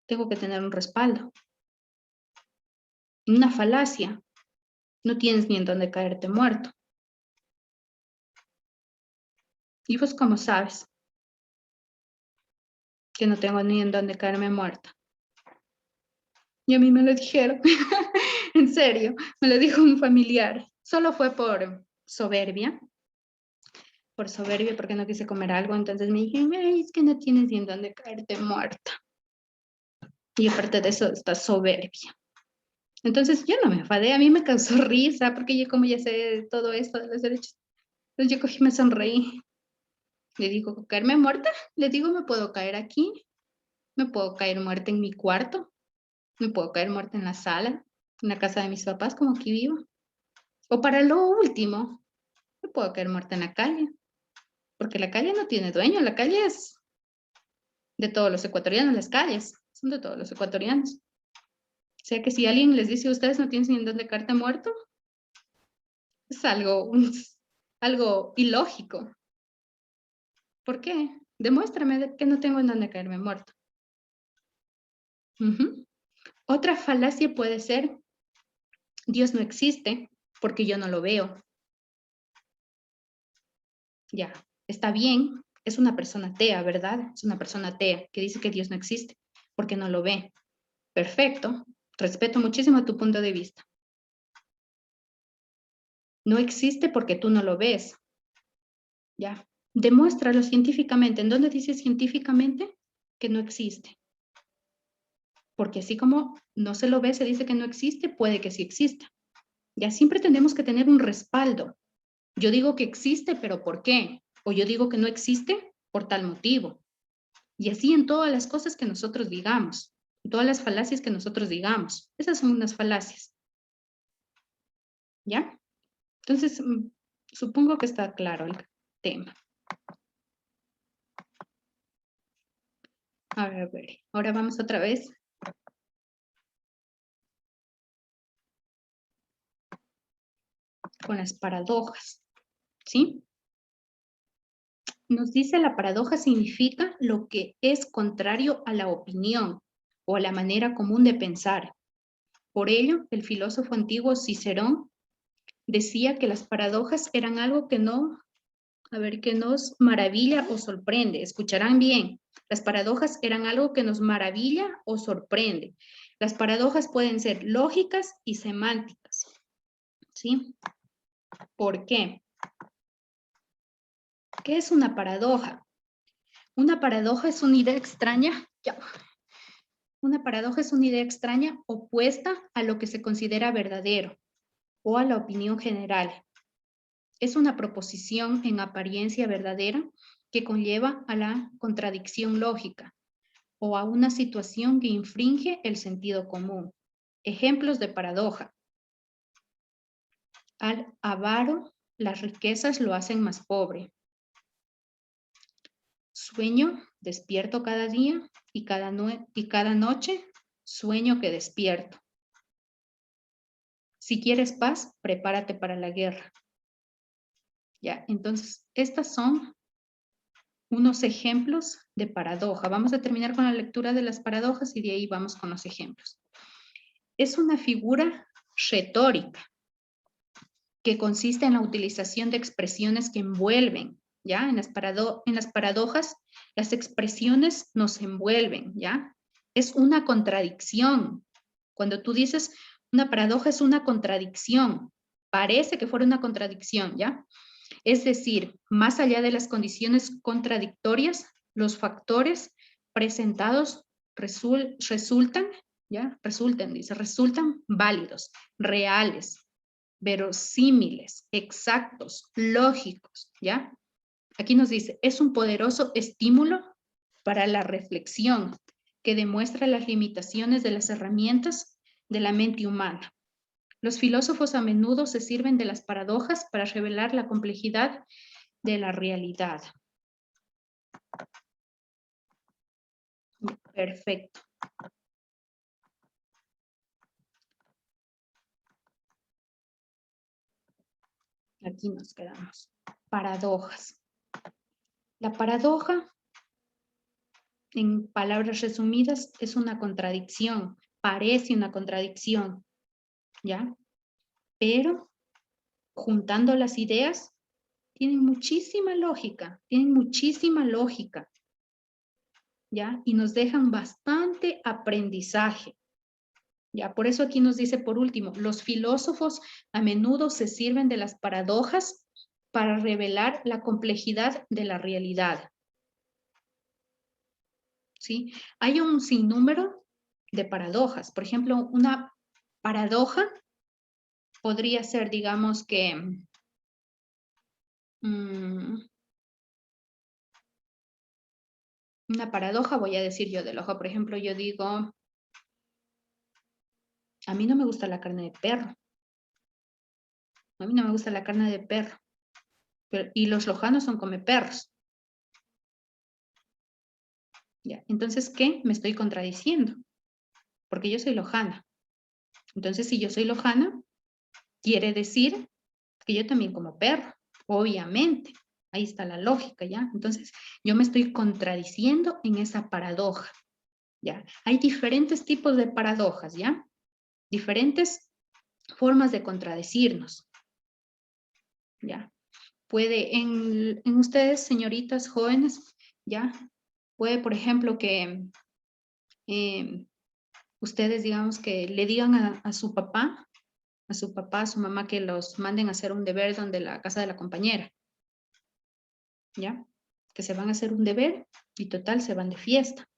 Speaker 1: tengo que tener un respaldo. Una falacia, no tienes ni en dónde caerte muerto. ¿Y vos cómo sabes que no tengo ni en dónde caerme muerta? Y a mí me lo dijeron, en serio, me lo dijo un familiar. Solo fue por soberbia, porque no quise comer algo. Entonces me dije, "Ay, es que no tienes ni en dónde caerte muerta". Y aparte de eso, está soberbia. Entonces yo no me enfadé, a mí me causó risa, porque yo como ya sé todo esto de los derechos. Entonces yo cogí y me sonreí. Le digo, ¿caerme muerta? Le digo, me puedo caer aquí, me puedo caer muerta en mi cuarto, me puedo caer muerta en la sala, en la casa de mis papás, como aquí vivo. O para lo último, me puedo caer muerta en la calle, porque la calle no tiene dueño, la calle es de todos los ecuatorianos, las calles son de todos los ecuatorianos. O sea que si alguien les dice a ustedes no tienen ni en dónde caerte muerto, es algo ilógico. ¿Por qué? Demuéstrame que no tengo en dónde caerme muerto. Otra falacia puede ser, Dios no existe porque yo no lo veo. Ya, está bien, es una persona atea, ¿verdad? Es una persona atea que dice que Dios no existe porque no lo ve. Perfecto, respeto muchísimo tu punto de vista. No existe porque tú no lo ves. Ya, demuéstralo científicamente. ¿En dónde dice científicamente que no existe? Porque así como no se lo ve, se dice que no existe, puede que sí exista. Ya siempre tenemos que tener un respaldo. Yo digo que existe, pero ¿por qué? O yo digo que no existe por tal motivo. Y así en todas las cosas que nosotros digamos, en todas las falacias que nosotros digamos. Esas son unas falacias. ¿Ya? Entonces, supongo que está claro el tema. A ver, ahora vamos otra vez. Con las paradojas, ¿sí? Nos dice la paradoja significa lo que es contrario a la opinión o a la manera común de pensar. Por ello, el filósofo antiguo Cicerón decía que las paradojas eran algo que que nos maravilla o sorprende. Escucharán bien, las paradojas eran algo que nos maravilla o sorprende. Las paradojas pueden ser lógicas y semánticas, ¿sí? ¿Por qué? ¿Qué es una paradoja? Una paradoja es una idea extraña. Ya. Una paradoja es una idea extraña opuesta a lo que se considera verdadero o a la opinión general. Es una proposición en apariencia verdadera que conlleva a la contradicción lógica o a una situación que infringe el sentido común. Ejemplos de paradoja. Al avaro, las riquezas lo hacen más pobre. Sueño, despierto cada día y cada noche sueño que despierto. Si quieres paz, prepárate para la guerra. Ya, entonces, estas son unos ejemplos de paradoja. Vamos a terminar con la lectura de las paradojas y de ahí vamos con los ejemplos. Es una figura retórica que consiste en la utilización de expresiones que envuelven, ¿ya? En las paradojas, las expresiones nos envuelven, ¿ya? Es una contradicción. Cuando tú dices una paradoja es una contradicción, parece que fuera una contradicción, ¿ya? Es decir, más allá de las condiciones contradictorias, los factores presentados resultan, ¿ya? Resultan válidos, reales, verosímiles, exactos, lógicos, ¿ya? Aquí nos dice, es un poderoso estímulo para la reflexión que demuestra las limitaciones de las herramientas de la mente humana. Los filósofos a menudo se sirven de las paradojas para revelar la complejidad de la realidad. Perfecto. Aquí nos quedamos. Paradojas. La paradoja, en palabras resumidas, es una contradicción. Parece una contradicción, ¿ya? Pero juntando las ideas, tienen muchísima lógica, ¿ya? Y nos dejan bastante aprendizaje. Ya, por eso aquí nos dice por último, los filósofos a menudo se sirven de las paradojas para revelar la complejidad de la realidad. ¿Sí? Hay un sinnúmero de paradojas. Por ejemplo, una paradoja podría ser, digamos que, una paradoja, voy a decir yo del ojo. Por ejemplo, yo digo, a mí no me gusta la carne de perro. A mí no me gusta la carne de perro. Y los lojanos son come perros. ¿Ya? Entonces, ¿qué? Me estoy contradiciendo. Porque yo soy lojana. Entonces, si yo soy lojana, quiere decir que yo también como perro. Obviamente. Ahí está la lógica, ¿ya? Entonces, yo me estoy contradiciendo en esa paradoja. ¿Ya? Hay diferentes tipos de paradojas, ¿ya? Diferentes formas de contradecirnos. ¿Ya? Puede, en ustedes, señoritas jóvenes, ¿ya? Puede, por ejemplo, que ustedes, digamos, que le digan a su papá, a su mamá, que los manden a hacer un deber donde la casa de la compañera. ¿Ya? Que se van a hacer un deber y total se van de fiesta.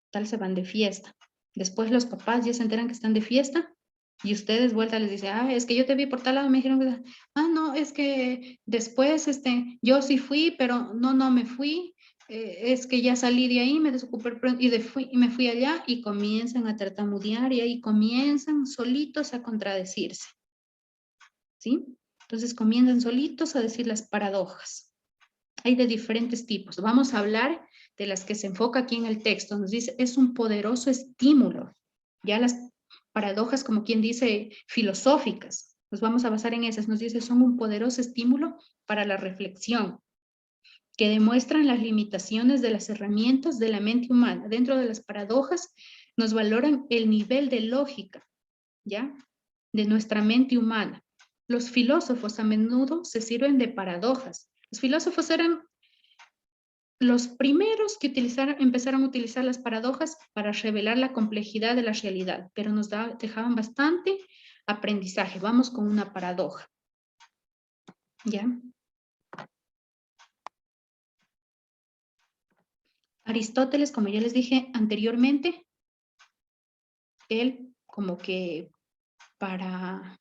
Speaker 1: Total se van de fiesta. Después los papás ya se enteran que están de fiesta y ustedes vuelta les dicen, ah, es que yo te vi por tal lado, me dijeron que, ah, no, es que después, yo sí fui, pero no me fui, es que ya salí de ahí, me desocupé y me fui allá y comienzan a tartamudear y ahí comienzan solitos a contradecirse, ¿sí? Entonces comienzan solitos a decir las paradojas. Hay de diferentes tipos. Vamos a hablar de las que se enfoca aquí en el texto. Nos dice, es un poderoso estímulo. Ya las paradojas, como quien dice, filosóficas. Nos vamos a basar en esas. Nos dice, son un poderoso estímulo para la reflexión, que demuestran las limitaciones de las herramientas de la mente humana. Dentro de las paradojas nos valoran el nivel de lógica, ¿ya? De nuestra mente humana. Los filósofos a menudo se sirven de paradojas. Los filósofos eran los primeros que empezaron a utilizar las paradojas para revelar la complejidad de la realidad, pero nos dejaban bastante aprendizaje. Vamos con una paradoja. ¿Ya? Aristóteles, como ya les dije anteriormente, él como que para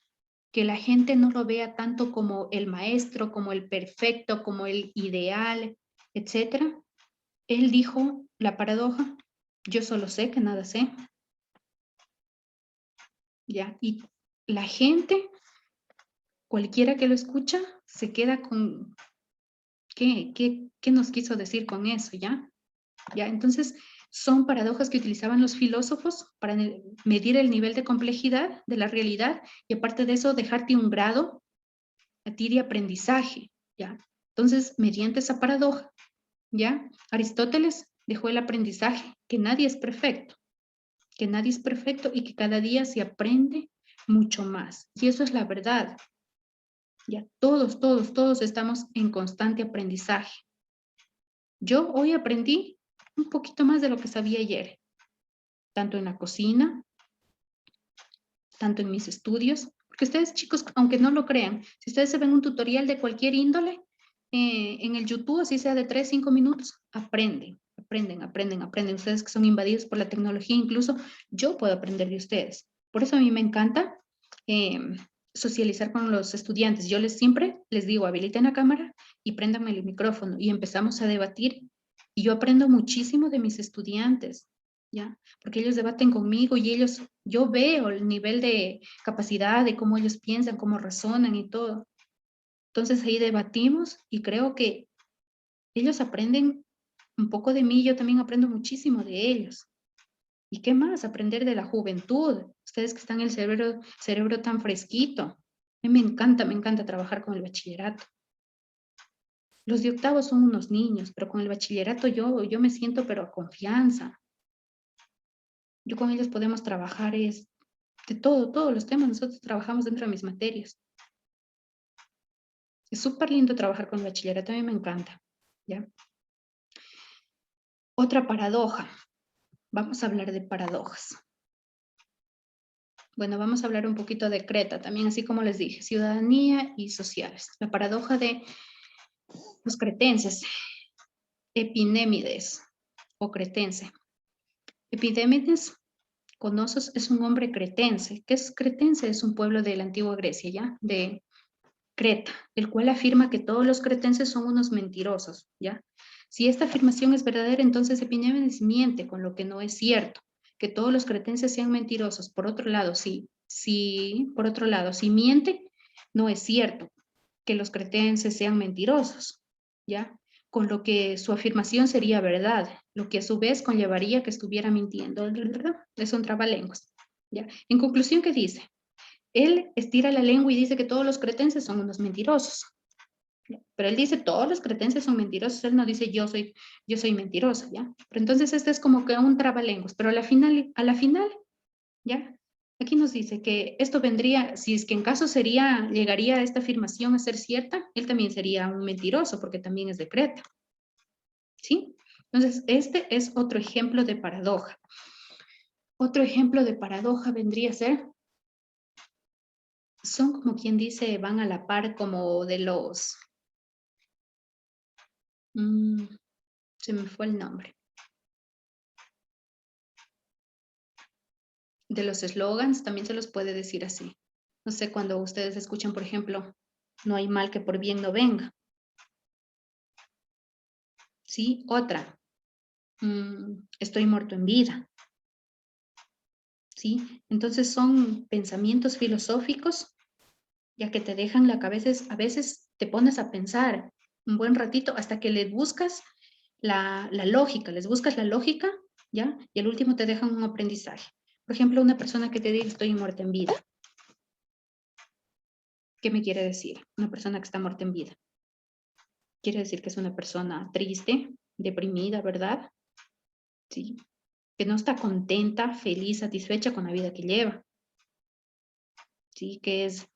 Speaker 1: que la gente no lo vea tanto como el maestro, como el perfecto, como el ideal, etcétera, él dijo la paradoja: yo solo sé que nada sé. ¿Ya? Y la gente, cualquiera que lo escucha, se queda con, ¿qué nos quiso decir con eso? ¿Ya? ¿Ya? Entonces, son paradojas que utilizaban los filósofos para medir el nivel de complejidad de la realidad y aparte de eso, dejarte un grado a ti de aprendizaje, ¿ya? Entonces, mediante esa paradoja, ¿ya? Aristóteles dejó el aprendizaje, que nadie es perfecto, que nadie es perfecto y que cada día se aprende mucho más. Y eso es la verdad. Ya todos estamos en constante aprendizaje. Yo hoy aprendí un poquito más de lo que sabía ayer, tanto en la cocina, tanto en mis estudios, porque ustedes chicos, aunque no lo crean, si ustedes se ven un tutorial de cualquier índole, en el YouTube, así sea de 3, 5 minutos, aprenden. Ustedes que son invadidos por la tecnología, incluso yo puedo aprender de ustedes. Por eso a mí me encanta socializar con los estudiantes. Yo siempre les digo, habiliten la cámara y préndanme el micrófono y empezamos a debatir. Y yo aprendo muchísimo de mis estudiantes, ¿ya? Porque ellos debaten conmigo y yo veo el nivel de capacidad, de cómo ellos piensan, cómo razonan y todo. Entonces ahí debatimos y creo que ellos aprenden un poco de mí, yo también aprendo muchísimo de ellos. ¿Y qué más? Aprender de la juventud. Ustedes que están el cerebro tan fresquito. A mí me encanta trabajar con el bachillerato. Los de octavo son unos niños, pero con el bachillerato yo me siento pero a confianza. Yo con ellos podemos trabajar de todos los temas. Nosotros trabajamos dentro de mis materias. Es súper lindo trabajar con el bachillerato, a mí me encanta. ¿Ya? Otra paradoja. Vamos a hablar de paradojas. Bueno, vamos a hablar un poquito de Creta, también así como les dije, ciudadanía y sociales. La paradoja de los cretenses, Epiménides o cretense. Epiménides Conosos es un hombre cretense. ¿Qué es cretense? Es un pueblo de la antigua Grecia, ¿ya? De Creta, el cual afirma que todos los cretenses son unos mentirosos, ¿ya? Si esta afirmación es verdadera, entonces Epiménides miente con lo que no es cierto, que todos los cretenses sean mentirosos. Por otro lado, por otro lado, si miente, no es cierto que los cretenses sean mentirosos, ¿ya? Con lo que su afirmación sería verdad, lo que a su vez conllevaría que estuviera mintiendo. Es un trabalenguas, ¿ya? En conclusión, ¿qué dice? Él estira la lengua y dice que todos los cretenses son unos mentirosos. Pero él dice, todos los cretenses son mentirosos. Él no dice, yo soy mentiroso, ¿ya? Pero entonces este es como que un trabalenguas. Pero a la final, ¿ya? Aquí nos dice que esto vendría, si es que en caso llegaría esta afirmación a ser cierta, él también sería un mentiroso porque también es de Creta. ¿Sí? Entonces, este es otro ejemplo de paradoja. Otro ejemplo de paradoja vendría a ser, son como quien dice, van a la par como de los, se me fue el nombre, de los eslogans, también se los puede decir así. No sé, cuando ustedes escuchan, por ejemplo, no hay mal que por bien no venga. ¿Sí? Otra, estoy muerto en vida. ¿Sí? Entonces son pensamientos filosóficos, ya que te dejan la cabeza, a veces te pones a pensar un buen ratito hasta que le buscas la lógica, les buscas la lógica, ¿ya? Y al último te dejan un aprendizaje. Por ejemplo, una persona que te diga estoy muerta en vida. ¿Qué me quiere decir? Una persona que está muerta en vida. Quiere decir que es una persona triste, deprimida, ¿verdad? Sí. Que no está contenta, feliz, satisfecha con la vida que lleva. Sí, que es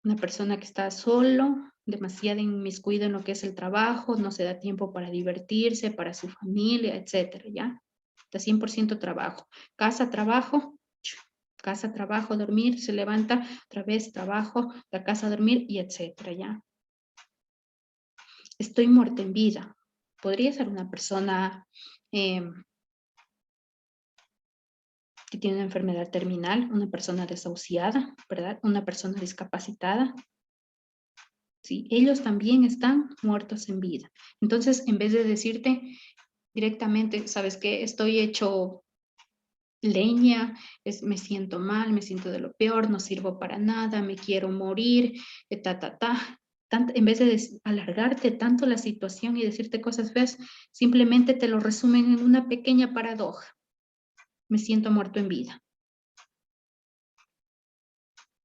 Speaker 1: una persona que está solo, demasiado inmiscuido en lo que es el trabajo, no se da tiempo para divertirse, para su familia, etcétera, ¿ya? Está 100% trabajo. Casa, trabajo, dormir, se levanta, otra vez trabajo, la casa, dormir y etcétera, ¿ya? Estoy muerta en vida. Podría ser una persona que tiene una enfermedad terminal, una persona desahuciada, ¿verdad? Una persona discapacitada. ¿Sí? Ellos también están muertos en vida. Entonces, en vez de decirte directamente, ¿sabes qué? Estoy hecho leña, me siento mal, me siento de lo peor, no sirvo para nada, me quiero morir, ta, ta, ta. En vez de alargarte tanto la situación y decirte cosas feas, simplemente te lo resumen en una pequeña paradoja. Me siento muerto en vida.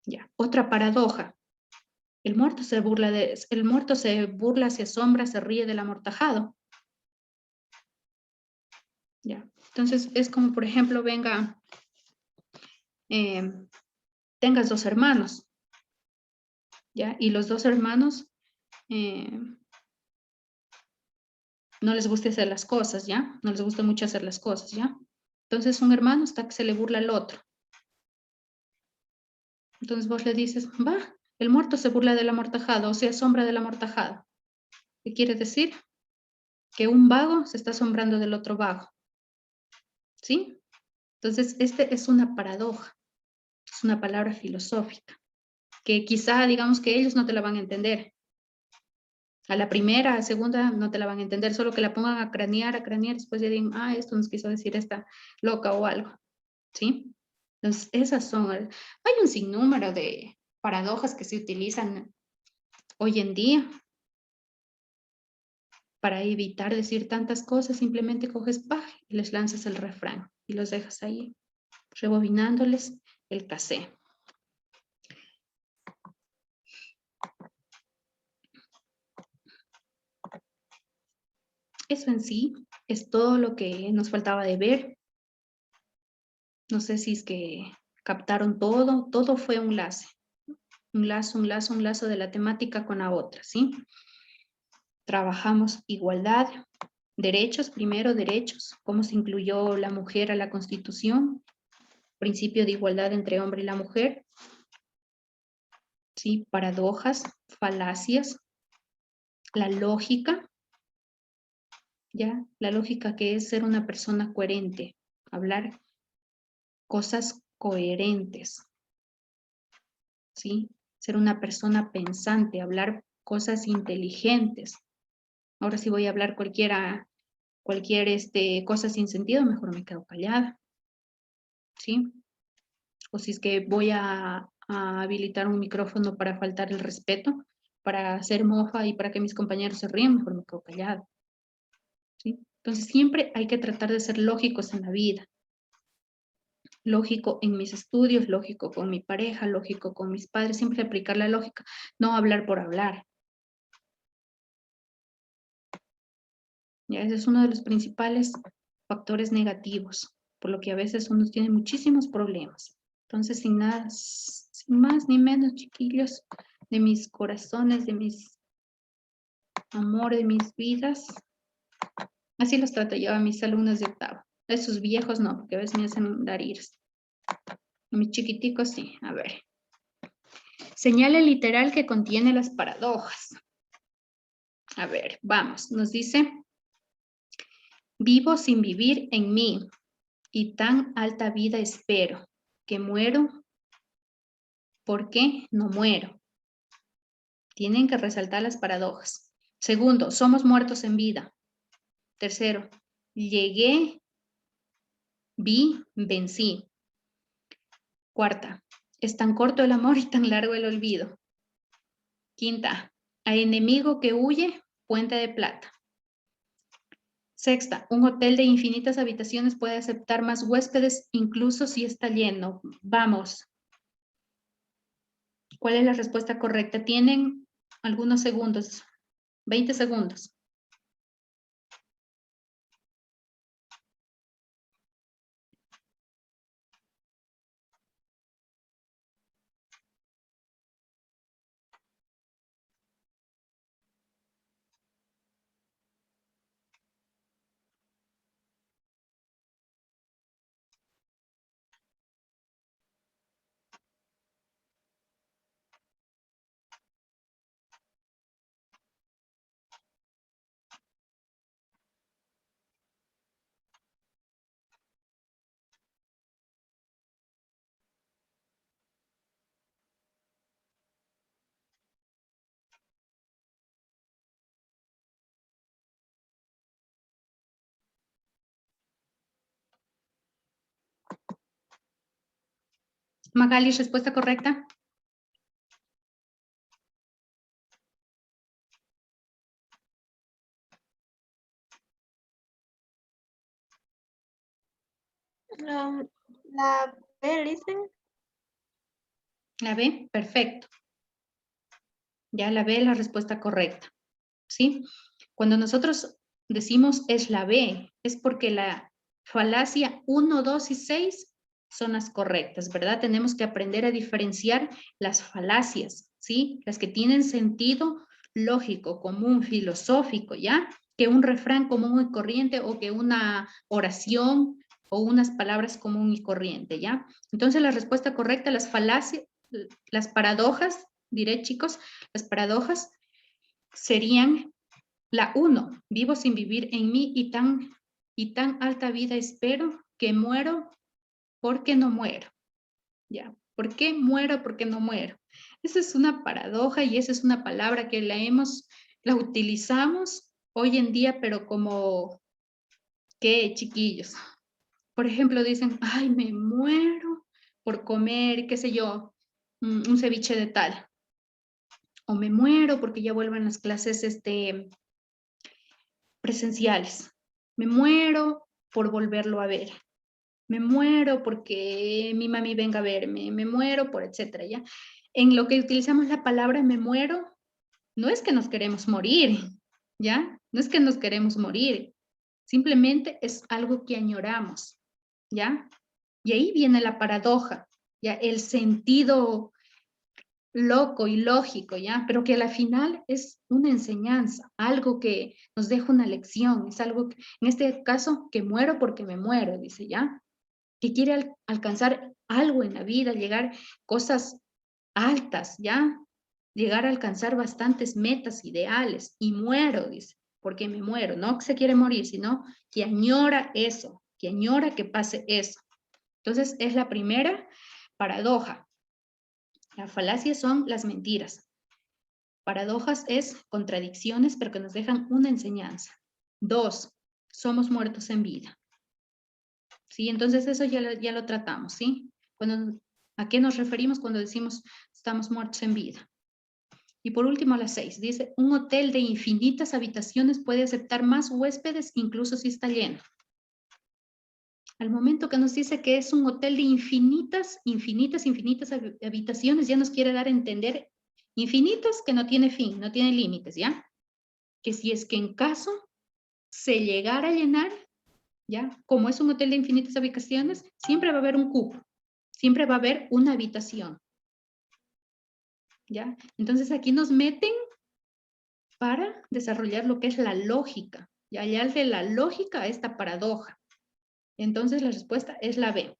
Speaker 1: Ya. Otra paradoja. El muerto se burla, se asombra, se ríe del amortajado. Ya. Entonces, es como, por ejemplo, tengas 2 hermanos, ¿ya? Y los 2 hermanos no les gusta hacer las cosas, ¿ya? No les gusta mucho hacer las cosas, ¿ya? Entonces, un hermano está que se le burla al otro. Entonces, vos le dices, va, el muerto se burla del amortajado, o se asombra del amortajado. ¿Qué quiere decir? Que un vago se está asombrando del otro vago, ¿sí? Entonces, este es una paradoja, es una palabra filosófica, que quizá digamos que ellos no te la van a entender. A la primera, a la segunda no te la van a entender, solo que la pongan a cranear, después ya digan, esto nos quiso decir esta loca o algo, ¿sí? Entonces, hay un sinnúmero de paradojas que se utilizan hoy en día para evitar decir tantas cosas, simplemente coges, y les lanzas el refrán y los dejas ahí, rebobinándoles el cassette. Eso en sí es todo lo que nos faltaba de ver. No sé si es que captaron todo fue un lazo, un lazo de la temática con la otra, ¿sí? Trabajamos igualdad, derechos, primero derechos, cómo se incluyó la mujer a la Constitución, principio de igualdad entre hombre y la mujer, ¿sí? Paradojas, falacias, la lógica, ¿ya? La lógica que es ser una persona coherente, hablar cosas coherentes, ¿sí? Ser una persona pensante, hablar cosas inteligentes. Ahora si voy a hablar cualquier cosa sin sentido, mejor me quedo callada, ¿sí? O si es que voy a habilitar un micrófono para faltar el respeto, para hacer mofa y para que mis compañeros se rían, mejor me quedo callada, ¿sí? Entonces siempre hay que tratar de ser lógicos en la vida. Lógico en mis estudios, lógico con mi pareja, lógico con mis padres, siempre aplicar la lógica, no hablar por hablar. Ya, ese es uno de los principales factores negativos, por lo que a veces uno tiene muchísimos problemas. Entonces, sin más ni menos, chiquillos, de mis corazones, de mis amores, de mis vidas, así los trato yo a mis alumnos de octavo. A esos viejos no, porque a veces me hacen dar iras. A mis chiquiticos sí, a ver. Señale literal que contiene las paradojas. A ver, vamos, nos dice, vivo sin vivir en mí, y tan alta vida espero, que muero, ¿por qué no muero? Tienen que resaltar las paradojas. Segundo, somos muertos en vida. Tercero, llegué, vi, vencí. Cuarta, es tan corto el amor y tan largo el olvido. Quinta, a enemigo que huye, puente de plata. Sexta, un hotel de infinitas habitaciones puede aceptar más huéspedes incluso si está lleno. Vamos. ¿Cuál es la respuesta correcta? Tienen algunos segundos, 20 segundos. Magali, respuesta correcta.
Speaker 4: La B, listen.
Speaker 1: La B, perfecto. Ya la B es la respuesta correcta, ¿sí? Cuando nosotros decimos es la B, es porque la falacia 1, 2 y 6 son las correctas, ¿verdad? Tenemos que aprender a diferenciar las falacias, ¿sí? Las que tienen sentido lógico, común, filosófico, ¿ya? Que un refrán común y corriente o que una oración o unas palabras común y corriente, ¿ya? Entonces la respuesta correcta, las falacias, las paradojas, diré chicos, las paradojas serían la 1, vivo sin vivir en mí y tan alta vida espero que muero porque no muero. ¿Ya? ¿Por qué muero porque no muero? Esa es una paradoja y esa es una palabra que la utilizamos hoy en día, pero como, ¿qué, chiquillos? Por ejemplo, dicen, ay, me muero por comer, qué sé yo, un ceviche de tal. O me muero porque ya vuelven las clases presenciales. Me muero por volverlo a ver. Me muero porque mi mami venga a verme. Me muero por etcétera, ¿ya? En lo que utilizamos la palabra me muero, no es que nos queremos morir, ¿ya? No es que nos queremos morir. Simplemente es algo que añoramos, ¿ya? Y ahí viene la paradoja, ¿ya? El sentido loco y lógico, ¿ya? Pero que al final es una enseñanza, algo que nos deja una lección, es algo que, en este caso, que muero porque me muero, dice, ¿ya? Que quiere alcanzar algo en la vida, llegar cosas altas, ¿ya? Llegar a alcanzar bastantes metas ideales y muero, dice, porque me muero, no que se quiere morir, sino que añora eso, que añora que pase eso. Entonces, es la primera paradoja. La falacia son las mentiras. Paradojas es contradicciones, pero que nos dejan una enseñanza. 2, somos muertos en vida. ¿Sí? Entonces eso ya lo tratamos, ¿sí? ¿A qué nos referimos cuando decimos estamos muertos en vida? Y por último, la 6, dice, un hotel de infinitas habitaciones puede aceptar más huéspedes incluso si está lleno. Al momento que nos dice que es un hotel de infinitas habitaciones, ya nos quiere dar a entender infinitas que no tiene fin, no tiene límites, ¿ya? Que si es que en caso se llegara a llenar, ¿ya? Como es un hotel de infinitas habitaciones, siempre va a haber un cupo, siempre va a haber una habitación, ¿ya? Entonces aquí nos meten para desarrollar lo que es la lógica, y allá de la lógica a esta paradoja. Entonces la respuesta es la B.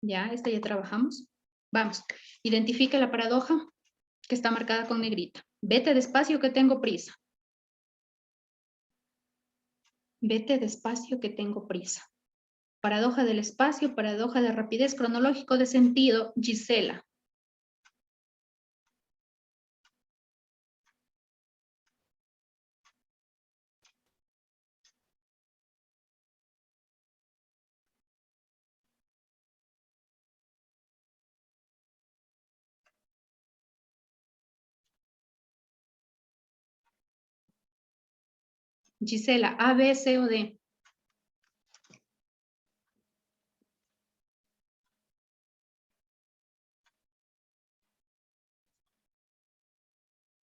Speaker 1: Ya, esta ya trabajamos. Vamos, identifica la paradoja que está marcada con negrita. Vete despacio que tengo prisa. Vete despacio que tengo prisa. Paradoja del espacio, paradoja de rapidez, cronológico de sentido, Gisela. Gisela, A, B, C o D.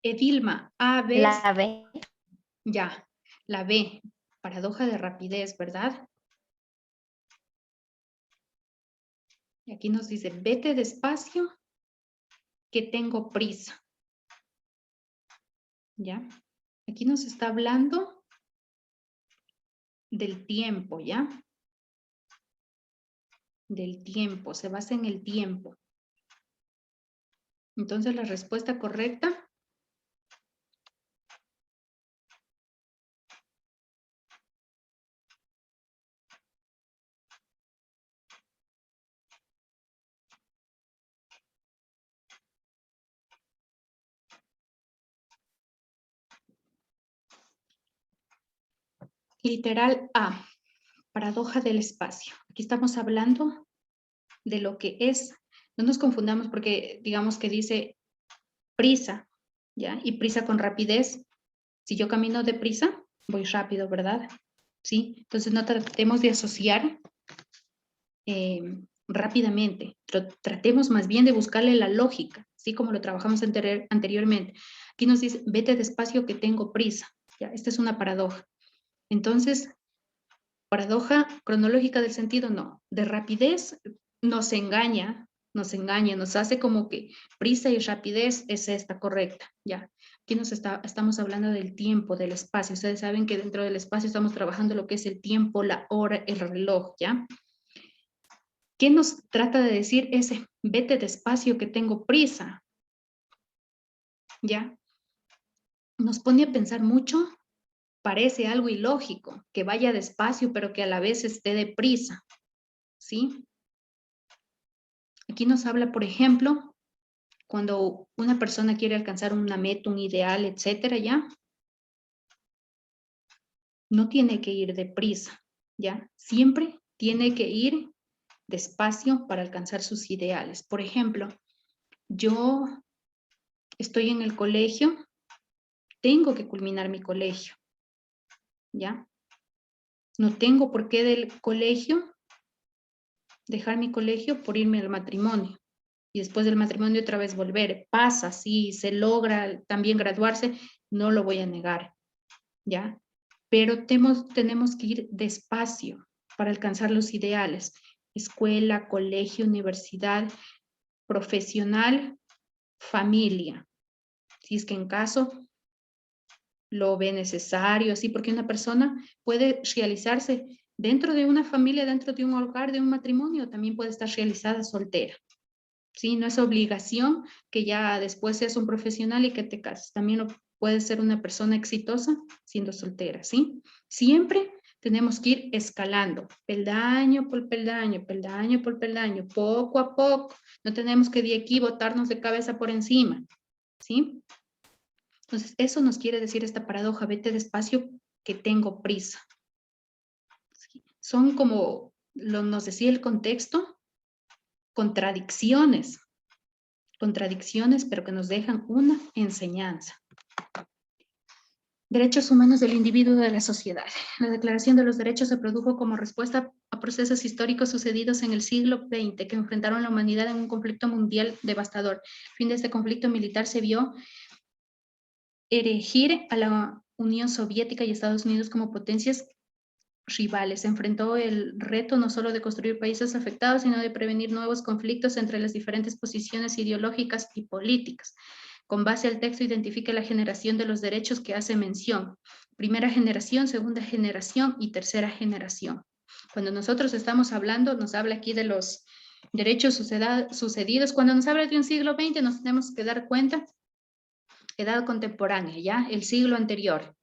Speaker 1: Edilma, A, B,
Speaker 4: La B.
Speaker 1: ya. La B, paradoja de rapidez, ¿verdad? Y aquí nos dice, vete despacio que tengo prisa. ¿Ya? Aquí nos está hablando del tiempo, ¿ya? Del tiempo, se basa en el tiempo. Entonces la respuesta correcta Literal A, paradoja del espacio. Aquí estamos hablando de lo que es, no nos confundamos porque digamos que dice prisa, ¿ya? Y prisa con rapidez. Si yo camino deprisa, voy rápido, ¿verdad? ¿Sí? Entonces no tratemos de asociar rápidamente. Tratemos más bien de buscarle la lógica, ¿sí? Como lo trabajamos anteriormente. Aquí nos dice, vete despacio que tengo prisa. ¿Ya? Esta es una paradoja. Entonces, paradoja cronológica del sentido, no. De rapidez nos engaña, nos hace como que prisa y rapidez es esta correcta, ¿ya? Aquí estamos hablando del tiempo, del espacio. Ustedes saben que dentro del espacio estamos trabajando lo que es el tiempo, la hora, el reloj, ¿ya? ¿Qué nos trata de decir ese vete despacio que tengo prisa? ¿Ya? Nos pone a pensar mucho, parece algo ilógico, que vaya despacio pero que a la vez esté deprisa, ¿sí? Aquí nos habla, por ejemplo, cuando una persona quiere alcanzar una meta, un ideal, etcétera, ¿ya? No tiene que ir deprisa, ¿ya? Siempre tiene que ir despacio para alcanzar sus ideales. Por ejemplo, yo estoy en el colegio, tengo que culminar mi colegio, ¿ya? No tengo por qué del colegio, dejar mi colegio por irme al matrimonio. Y después del matrimonio otra vez volver. Pasa, si se logra también graduarse, no lo voy a negar, ¿ya? Pero tenemos que ir despacio para alcanzar los ideales. Escuela, colegio, universidad, profesional, familia. Si es que en caso lo ve necesario, así, porque una persona puede realizarse dentro de una familia, dentro de un hogar, de un matrimonio, también puede estar realizada soltera. ¿Sí? No es obligación que ya después seas un profesional y que te cases. También puedes ser una persona exitosa siendo soltera, ¿sí? Siempre tenemos que ir escalando, peldaño por peldaño, peldaño por peldaño, poco a poco. No tenemos que de aquí botarnos de cabeza por encima, ¿sí? Entonces, eso nos quiere decir esta paradoja, vete despacio que tengo prisa. ¿Sí? Son como, nos decía el contexto, contradicciones, pero que nos dejan una enseñanza. Derechos humanos del individuo de la sociedad. La Declaración de los Derechos se produjo como respuesta a procesos históricos sucedidos en el siglo XX que enfrentaron a la humanidad en un conflicto mundial devastador. El fin de este conflicto militar se vio erigir a la Unión Soviética y Estados Unidos como potencias rivales. Se enfrentó el reto no solo de construir países afectados, sino de prevenir nuevos conflictos entre las diferentes posiciones ideológicas y políticas. Con base al texto identifica la generación de los derechos que hace mención. Primera generación, segunda generación y tercera generación. Cuando nosotros estamos hablando, nos habla aquí de los derechos sucedidos. Cuando nos habla de un siglo XX, nos tenemos que dar cuenta, edad contemporánea, ¿ya? El siglo anterior.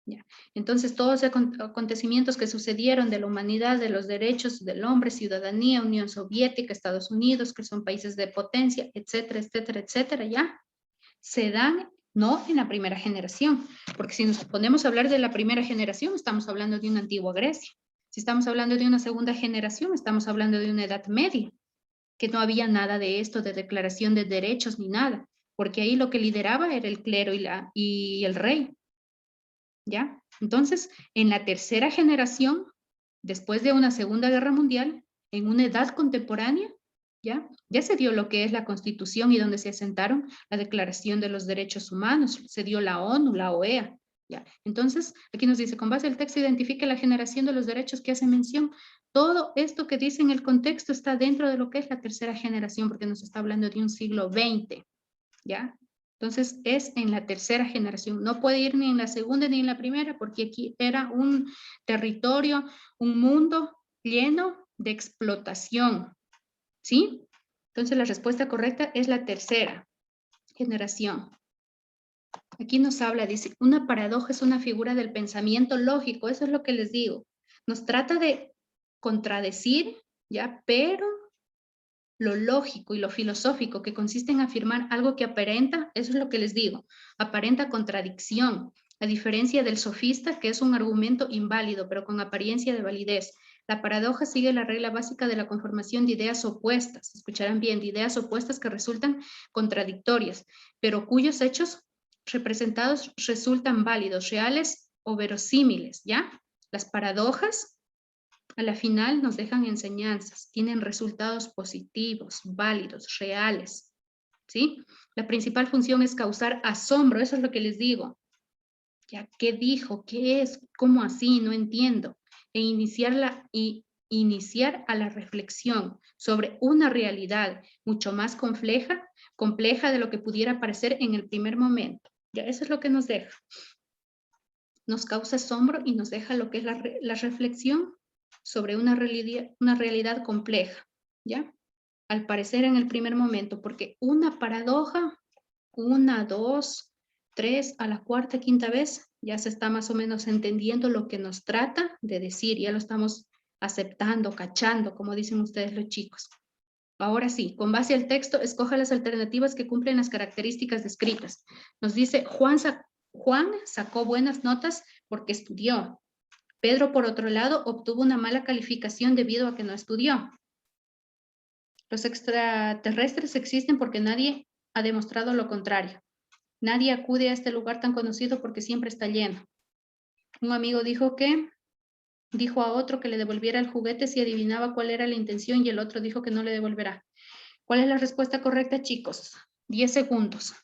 Speaker 1: ¿Ya? Entonces, todos los acontecimientos que sucedieron de la humanidad, de los derechos del hombre, ciudadanía, Unión Soviética, Estados Unidos, que son países de potencia, etcétera, etcétera, etcétera, ¿ya? Se dan no en la primera generación, porque si nos ponemos a hablar de la primera generación, estamos hablando de una antigua Grecia. Si estamos hablando de una segunda generación, estamos hablando de una edad media, que no había nada de esto, de declaración de derechos ni nada, porque ahí lo que lideraba era el clero y el rey. ¿Ya? Entonces, en la tercera generación, después de una Segunda Guerra Mundial, en una edad contemporánea, ¿ya? Ya se dio lo que es la Constitución y donde se asentaron la Declaración de los Derechos Humanos, se dio la ONU, la OEA, ¿ya? Entonces, aquí nos dice, con base al texto identifique la generación de los derechos que hace mención. Todo esto que dice en el contexto está dentro de lo que es la tercera generación, porque nos está hablando de un siglo XX, ¿ya? Entonces es en la tercera generación, no puede ir ni en la segunda ni en la primera porque aquí era un territorio, un mundo lleno de explotación, ¿sí? Entonces la respuesta correcta es la tercera generación. Aquí nos habla, dice, una paradoja es una figura del pensamiento lógico, eso es lo que les digo. Nos trata de contradecir, ¿ya? Pero lo lógico y lo filosófico que consiste en afirmar algo que aparenta, eso es lo que les digo, aparenta contradicción. A diferencia del sofista, que es un argumento inválido, pero con apariencia de validez. La paradoja sigue la regla básica de la conformación de ideas opuestas. Escucharán bien, de ideas opuestas que resultan contradictorias, pero cuyos hechos representados resultan válidos, reales o verosímiles, ¿ya? Las paradojas, a la final, nos dejan enseñanzas, tienen resultados positivos, válidos, reales, ¿sí? La principal función es causar asombro, eso es lo que les digo. ¿Ya? ¿Qué dijo? ¿Qué es? ¿Cómo así? No entiendo. E iniciar a la reflexión sobre una realidad mucho más compleja de lo que pudiera parecer en el primer momento. Ya, eso es lo que nos deja. Nos causa asombro y nos deja lo que es la reflexión sobre una realidad compleja, ¿ya? Al parecer en el primer momento, porque una paradoja, 1, 2, 3, a la cuarta, quinta vez, ya se está más o menos entendiendo lo que nos trata de decir, ya lo estamos aceptando, cachando, como dicen ustedes los chicos. Ahora sí, con base al texto, escoja las alternativas que cumplen las características descritas. Nos dice, Juan sacó buenas notas porque estudió. Pedro, por otro lado, obtuvo una mala calificación debido a que no estudió. Los extraterrestres existen porque nadie ha demostrado lo contrario. Nadie acude a este lugar tan conocido porque siempre está lleno. Un amigo dijo a otro que le devolviera el juguete si adivinaba cuál era la intención y el otro dijo que no le devolverá. ¿Cuál es la respuesta correcta, chicos? 10 segundos.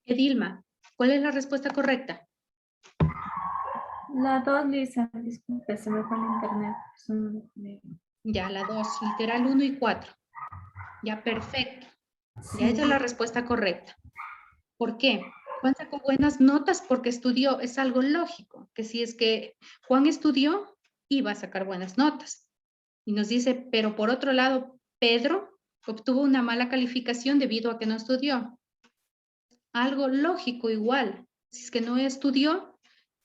Speaker 1: Edilma, ¿cuál es la respuesta correcta?
Speaker 4: La 2, Lisa, disculpe, se me fue el internet.
Speaker 1: Ya, la 2, literal 1 y 4. Ya, perfecto.
Speaker 4: Sí.
Speaker 1: Ya, esa es la respuesta correcta. ¿Por qué? Juan sacó buenas notas porque estudió. Es algo lógico, que si es que Juan estudió, iba a sacar buenas notas. Y nos dice, pero por otro lado, Pedro obtuvo una mala calificación debido a que no estudió. Algo lógico igual. Si es que no estudió,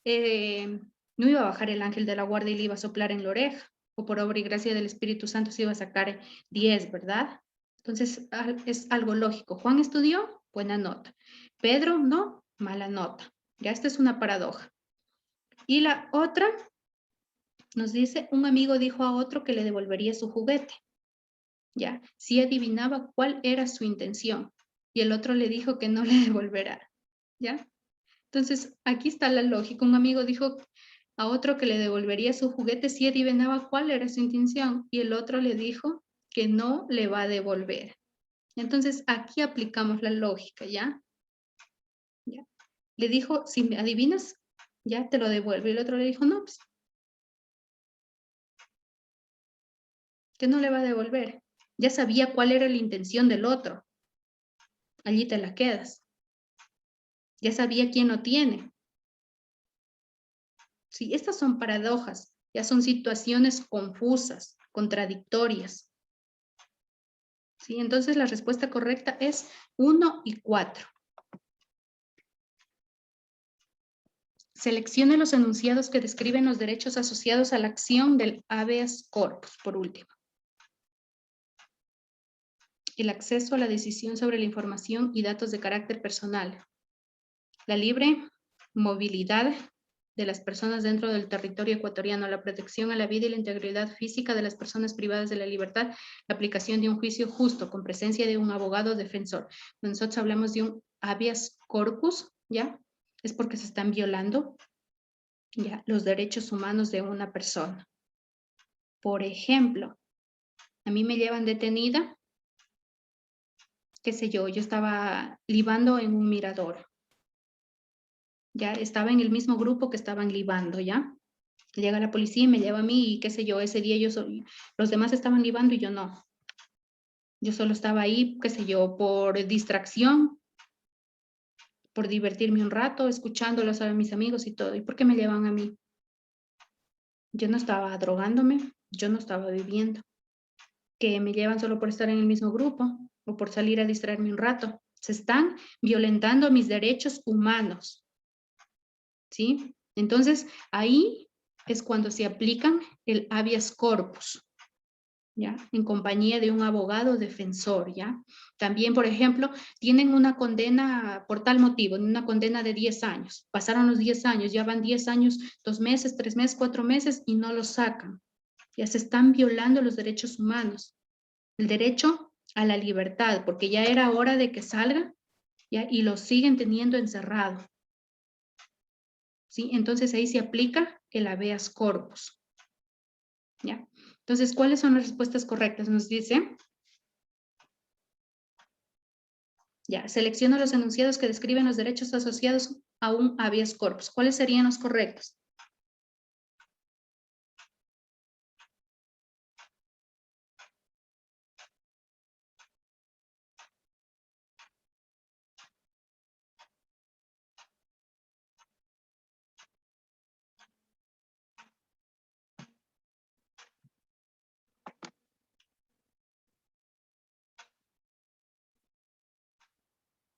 Speaker 1: no iba a bajar el ángel de la guardia y le iba a soplar en la oreja. O por obra y gracia del Espíritu Santo se iba a sacar 10, ¿verdad? Entonces es algo lógico. Juan estudió, buena nota. Pedro no, mala nota. Ya esta es una paradoja. Y la otra nos dice, un amigo dijo a otro que le devolvería su juguete. ¿Ya? Si adivinaba cuál era su intención. Y el otro le dijo que no le devolverá. ¿Ya? Entonces, aquí está la lógica. Un amigo dijo a otro que le devolvería su juguete si adivinaba cuál era su intención. Y el otro le dijo que no le va a devolver. Entonces, aquí aplicamos la lógica, ¿ya? ¿Ya? Le dijo, si me adivinas, ya te lo devuelvo. Y el otro le dijo, no, pues, que no le va a devolver. Ya sabía cuál era la intención del otro. Allí te la quedas. Ya sabía quién lo tiene. Sí, estas son paradojas, ya son situaciones confusas, contradictorias. Sí, entonces la respuesta correcta es 1 y 4. Seleccione los enunciados que describen los derechos asociados a la acción del habeas corpus, por último. El acceso a la decisión sobre la información y datos de carácter personal. La libre movilidad de las personas dentro del territorio ecuatoriano, la protección a la vida y la integridad física de las personas privadas de la libertad, la aplicación de un juicio justo con presencia de un abogado defensor. Cuando nosotros hablamos de un habeas corpus, ¿ya? Es porque se están violando, ¿ya? Los derechos humanos de una persona. Por ejemplo, A mí me llevan detenida, qué sé yo estaba libando en un mirador. Ya estaba en el mismo grupo que estaban libando, ¿ya? Llega la policía y me lleva a mí y qué sé yo, ese día los demás estaban libando y yo no. Yo solo estaba ahí, qué sé yo, por distracción, por divertirme un rato, escuchándolos a mis amigos y todo. ¿Y por qué me llevan a mí? Yo no estaba drogándome, yo no estaba viviendo. Que me llevan solo por estar en el mismo grupo o por salir a distraerme un rato. Se están violentando mis derechos humanos, ¿sí? Entonces, ahí es cuando se aplican el habeas corpus, ¿ya? En compañía de un abogado defensor, ¿ya? También, por ejemplo, tienen una condena por tal motivo, una condena de 10 años. Pasaron los 10 años, ya van 10 años, 2 meses, 3 meses, 4 meses y no lo sacan. Ya se están violando los derechos humanos. El derecho a la libertad, porque ya era hora de que salga, ¿ya? Y lo siguen teniendo encerrado. ¿Sí? Entonces ahí se aplica el habeas corpus. ¿Ya? Entonces, ¿cuáles son las respuestas correctas? Nos dice, ya, selecciona los enunciados que describen los derechos asociados a un habeas corpus. ¿Cuáles serían los correctos?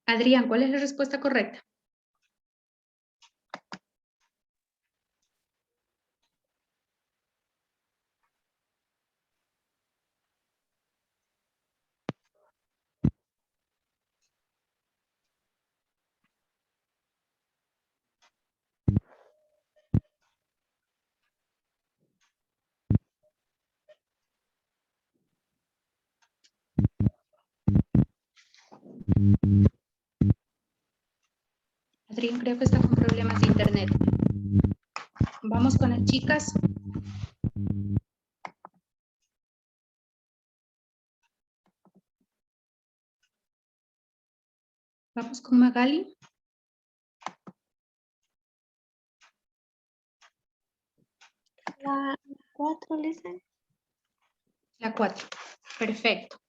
Speaker 1: Adrián, ¿cuál es la respuesta correcta? Adrián, creo que está con problemas de internet. Vamos con las chicas. Vamos con Magali.
Speaker 5: La 4, Lisa.
Speaker 1: La 4. Perfecto.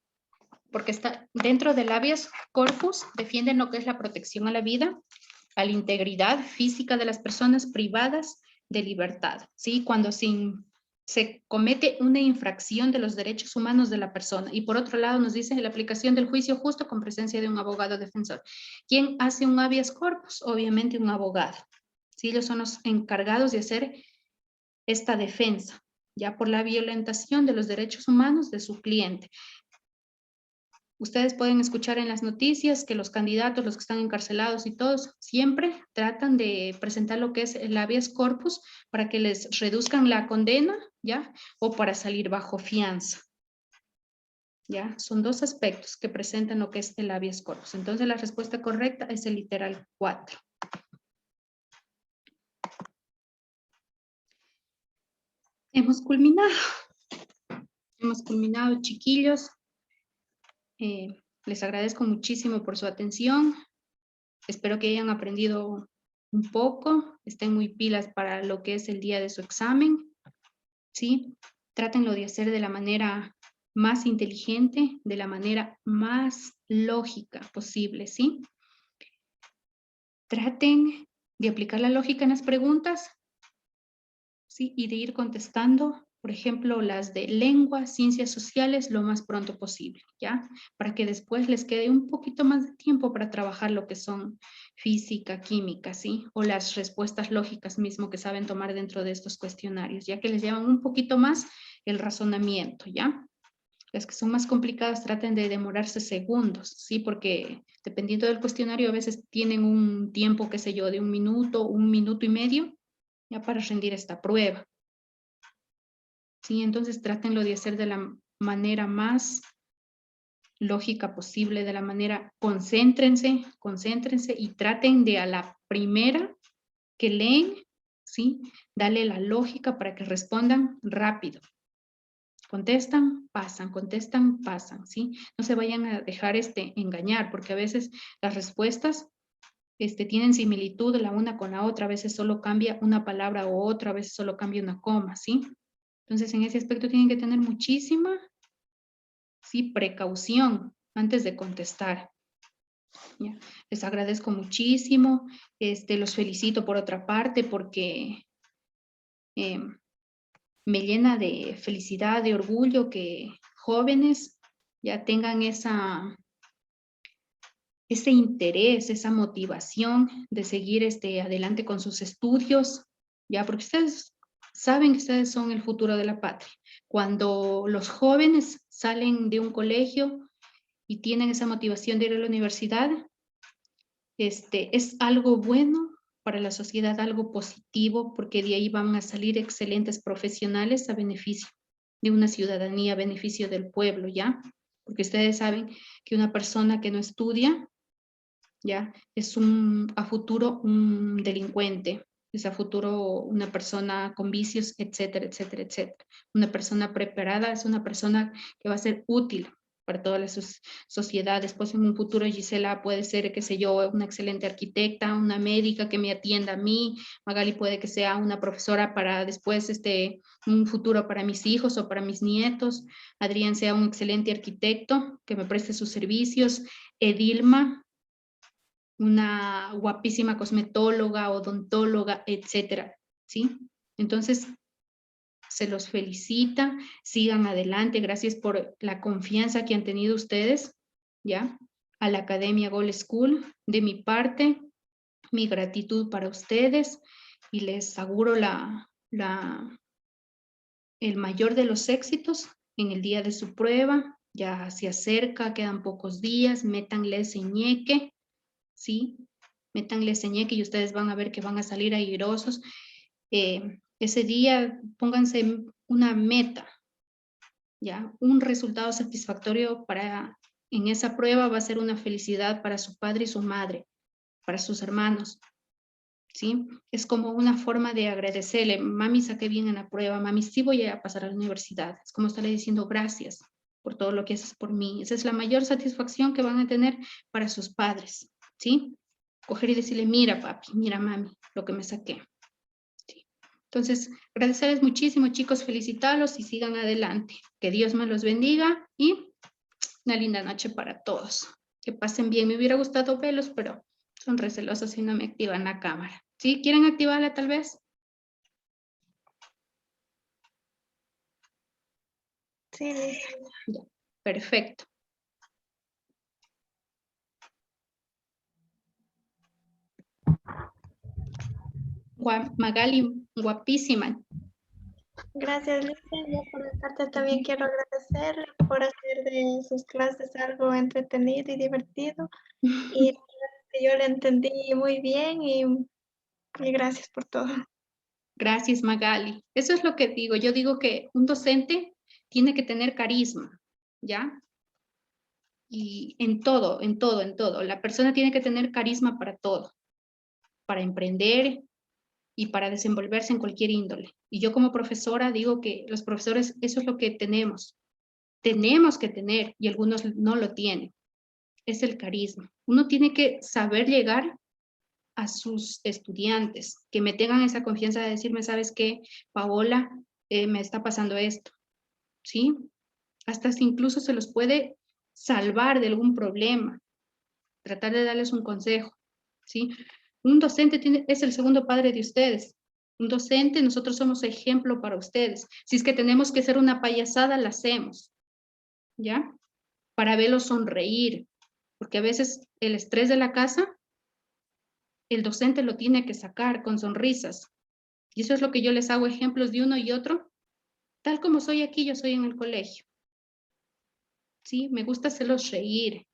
Speaker 1: Porque está dentro del habeas corpus, defienden lo que es la protección a la vida, a la integridad física de las personas privadas de libertad, ¿sí? Cuando se comete una infracción de los derechos humanos de la persona. Y por otro lado nos dice la aplicación del juicio justo con presencia de un abogado defensor. ¿Quién hace un habeas corpus? Obviamente un abogado, ¿sí? Ellos son los encargados de hacer esta defensa, ya por la violentación de los derechos humanos de su cliente. Ustedes pueden escuchar en las noticias que los candidatos, los que están encarcelados y todos, siempre tratan de presentar lo que es el habeas corpus para que les reduzcan la condena, ¿ya? O para salir bajo fianza, ¿ya? Son dos aspectos que presentan lo que es el habeas corpus. Entonces, la respuesta correcta es el literal 4. Hemos culminado. Hemos culminado, chiquillos. Les agradezco muchísimo por su atención. Espero que hayan aprendido un poco, estén muy pilas para lo que es el día de su examen, ¿sí? Trátenlo de hacer de la manera más inteligente, de la manera más lógica posible, ¿sí? Traten de aplicar la lógica en las preguntas, ¿sí? Y de ir contestando, por ejemplo, las de lengua, ciencias sociales, lo más pronto posible, ¿ya? Para que después les quede un poquito más de tiempo para trabajar lo que son física, química, ¿sí? O las respuestas lógicas mismo que saben tomar dentro de estos cuestionarios, ya que les llevan un poquito más el razonamiento, ¿ya? Las que son más complicadas traten de demorarse segundos, ¿sí? Porque dependiendo del cuestionario a veces tienen un tiempo, qué sé yo, de 1 minuto, 1 minuto y medio, ya para rendir esta prueba. Sí, entonces trátenlo de hacer de la manera más lógica posible, de la manera, concéntrense y traten de a la primera que leen, ¿sí? Dale la lógica para que respondan rápido. Contestan, pasan, ¿sí? No se vayan a dejar engañar, porque a veces las respuestas tienen similitud la una con la otra, a veces solo cambia una palabra o otra, a veces solo cambia una coma, ¿sí? Entonces, en ese aspecto tienen que tener muchísima, sí, precaución antes de contestar. ¿Ya? Les agradezco muchísimo, los felicito por otra parte, porque me llena de felicidad, de orgullo que jóvenes ya tengan ese interés, esa motivación de seguir adelante con sus estudios, ya, porque ustedes saben que ustedes son el futuro de la patria. Cuando los jóvenes salen de un colegio y tienen esa motivación de ir a la universidad, es algo bueno para la sociedad, algo positivo, porque de ahí van a salir excelentes profesionales a beneficio de una ciudadanía, a beneficio del pueblo, ¿ya? Porque ustedes saben que una persona que no estudia, ¿ya? Es a futuro un delincuente, es a futuro una persona con vicios, etcétera, etcétera, etcétera. Una persona preparada es una persona que va a ser útil para todas las sociedades. Pues en un futuro Gisela puede ser, qué sé yo, una excelente arquitecta, una médica que me atienda a mí, Magali puede que sea una profesora para después un futuro para mis hijos o para mis nietos, Adrián sea un excelente arquitecto que me preste sus servicios, Edilma, una guapísima cosmetóloga, odontóloga, etcétera, ¿sí? Entonces, se los felicita, sigan adelante, gracias por la confianza que han tenido ustedes, ¿ya? A la Academia Gold School, de mi parte, mi gratitud para ustedes y les auguro el mayor de los éxitos en el día de su prueba, ya se acerca, quedan pocos días, métanle ese ñeque, ¿sí? Métanle ese ñeque y ustedes van a ver que van a salir airosos. Ese día pónganse una meta, ¿ya? Un resultado satisfactorio en esa prueba va a ser una felicidad para su padre y su madre, para sus hermanos, ¿sí? Es como una forma de agradecerle, mami saqué bien en la prueba, mami sí voy a pasar a la universidad, es como estarle diciendo gracias por todo lo que haces por mí. Esa es la mayor satisfacción que van a tener para sus padres, ¿sí? Coger y decirle, mira papi, mira mami, lo que me saqué. ¿Sí? Entonces, agradecerles muchísimo, chicos, felicitarlos y sigan adelante. Que Dios me los bendiga y una linda noche para todos. Que pasen bien. Me hubiera gustado verlos, pero son recelosos y no me activan la cámara. ¿Sí? ¿Quieren activarla tal vez?
Speaker 5: Sí, Lisa.
Speaker 1: Ya, perfecto. Magali, guapísima.
Speaker 5: Gracias, Lisa. Yo por mi parte también quiero agradecerle por hacer de sus clases algo entretenido y divertido. Y yo le entendí muy bien y gracias por todo.
Speaker 1: Gracias, Magali. Eso es lo que digo. Yo digo que un docente tiene que tener carisma, ¿ya? Y en todo, en todo, en todo. La persona tiene que tener carisma para todo, para emprender y para desenvolverse en cualquier índole. Y yo como profesora digo que los profesores, eso es lo que tenemos que tener y algunos no lo tienen. Es el carisma. Uno tiene que saber llegar a sus estudiantes, que me tengan esa confianza de decirme, ¿sabes qué, Paola? Me está pasando esto, ¿sí? Hasta si incluso se los puede salvar de algún problema, tratar de darles un consejo, ¿sí? Un docente es el segundo padre de ustedes. Un docente, nosotros somos ejemplo para ustedes. Si es que tenemos que hacer una payasada, la hacemos, ¿ya? Para verlos sonreír, porque a veces el estrés de la casa, el docente lo tiene que sacar con sonrisas. Y eso es lo que yo les hago ejemplos de uno y otro, tal como soy aquí, yo soy en el colegio. ¿Sí? Me gusta hacerlos reír,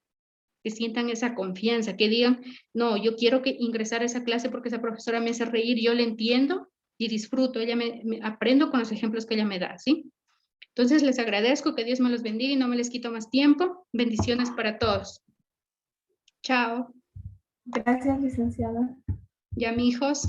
Speaker 1: que sientan esa confianza, que digan, no, yo quiero ingresar a esa clase porque esa profesora me hace reír, yo le entiendo y disfruto, ella me aprendo con los ejemplos que ella me da, ¿sí? Entonces les agradezco, que Dios me los bendiga y no me les quito más tiempo. Bendiciones para todos. Chao.
Speaker 4: Gracias, licenciada.
Speaker 1: Ya, mi hijos.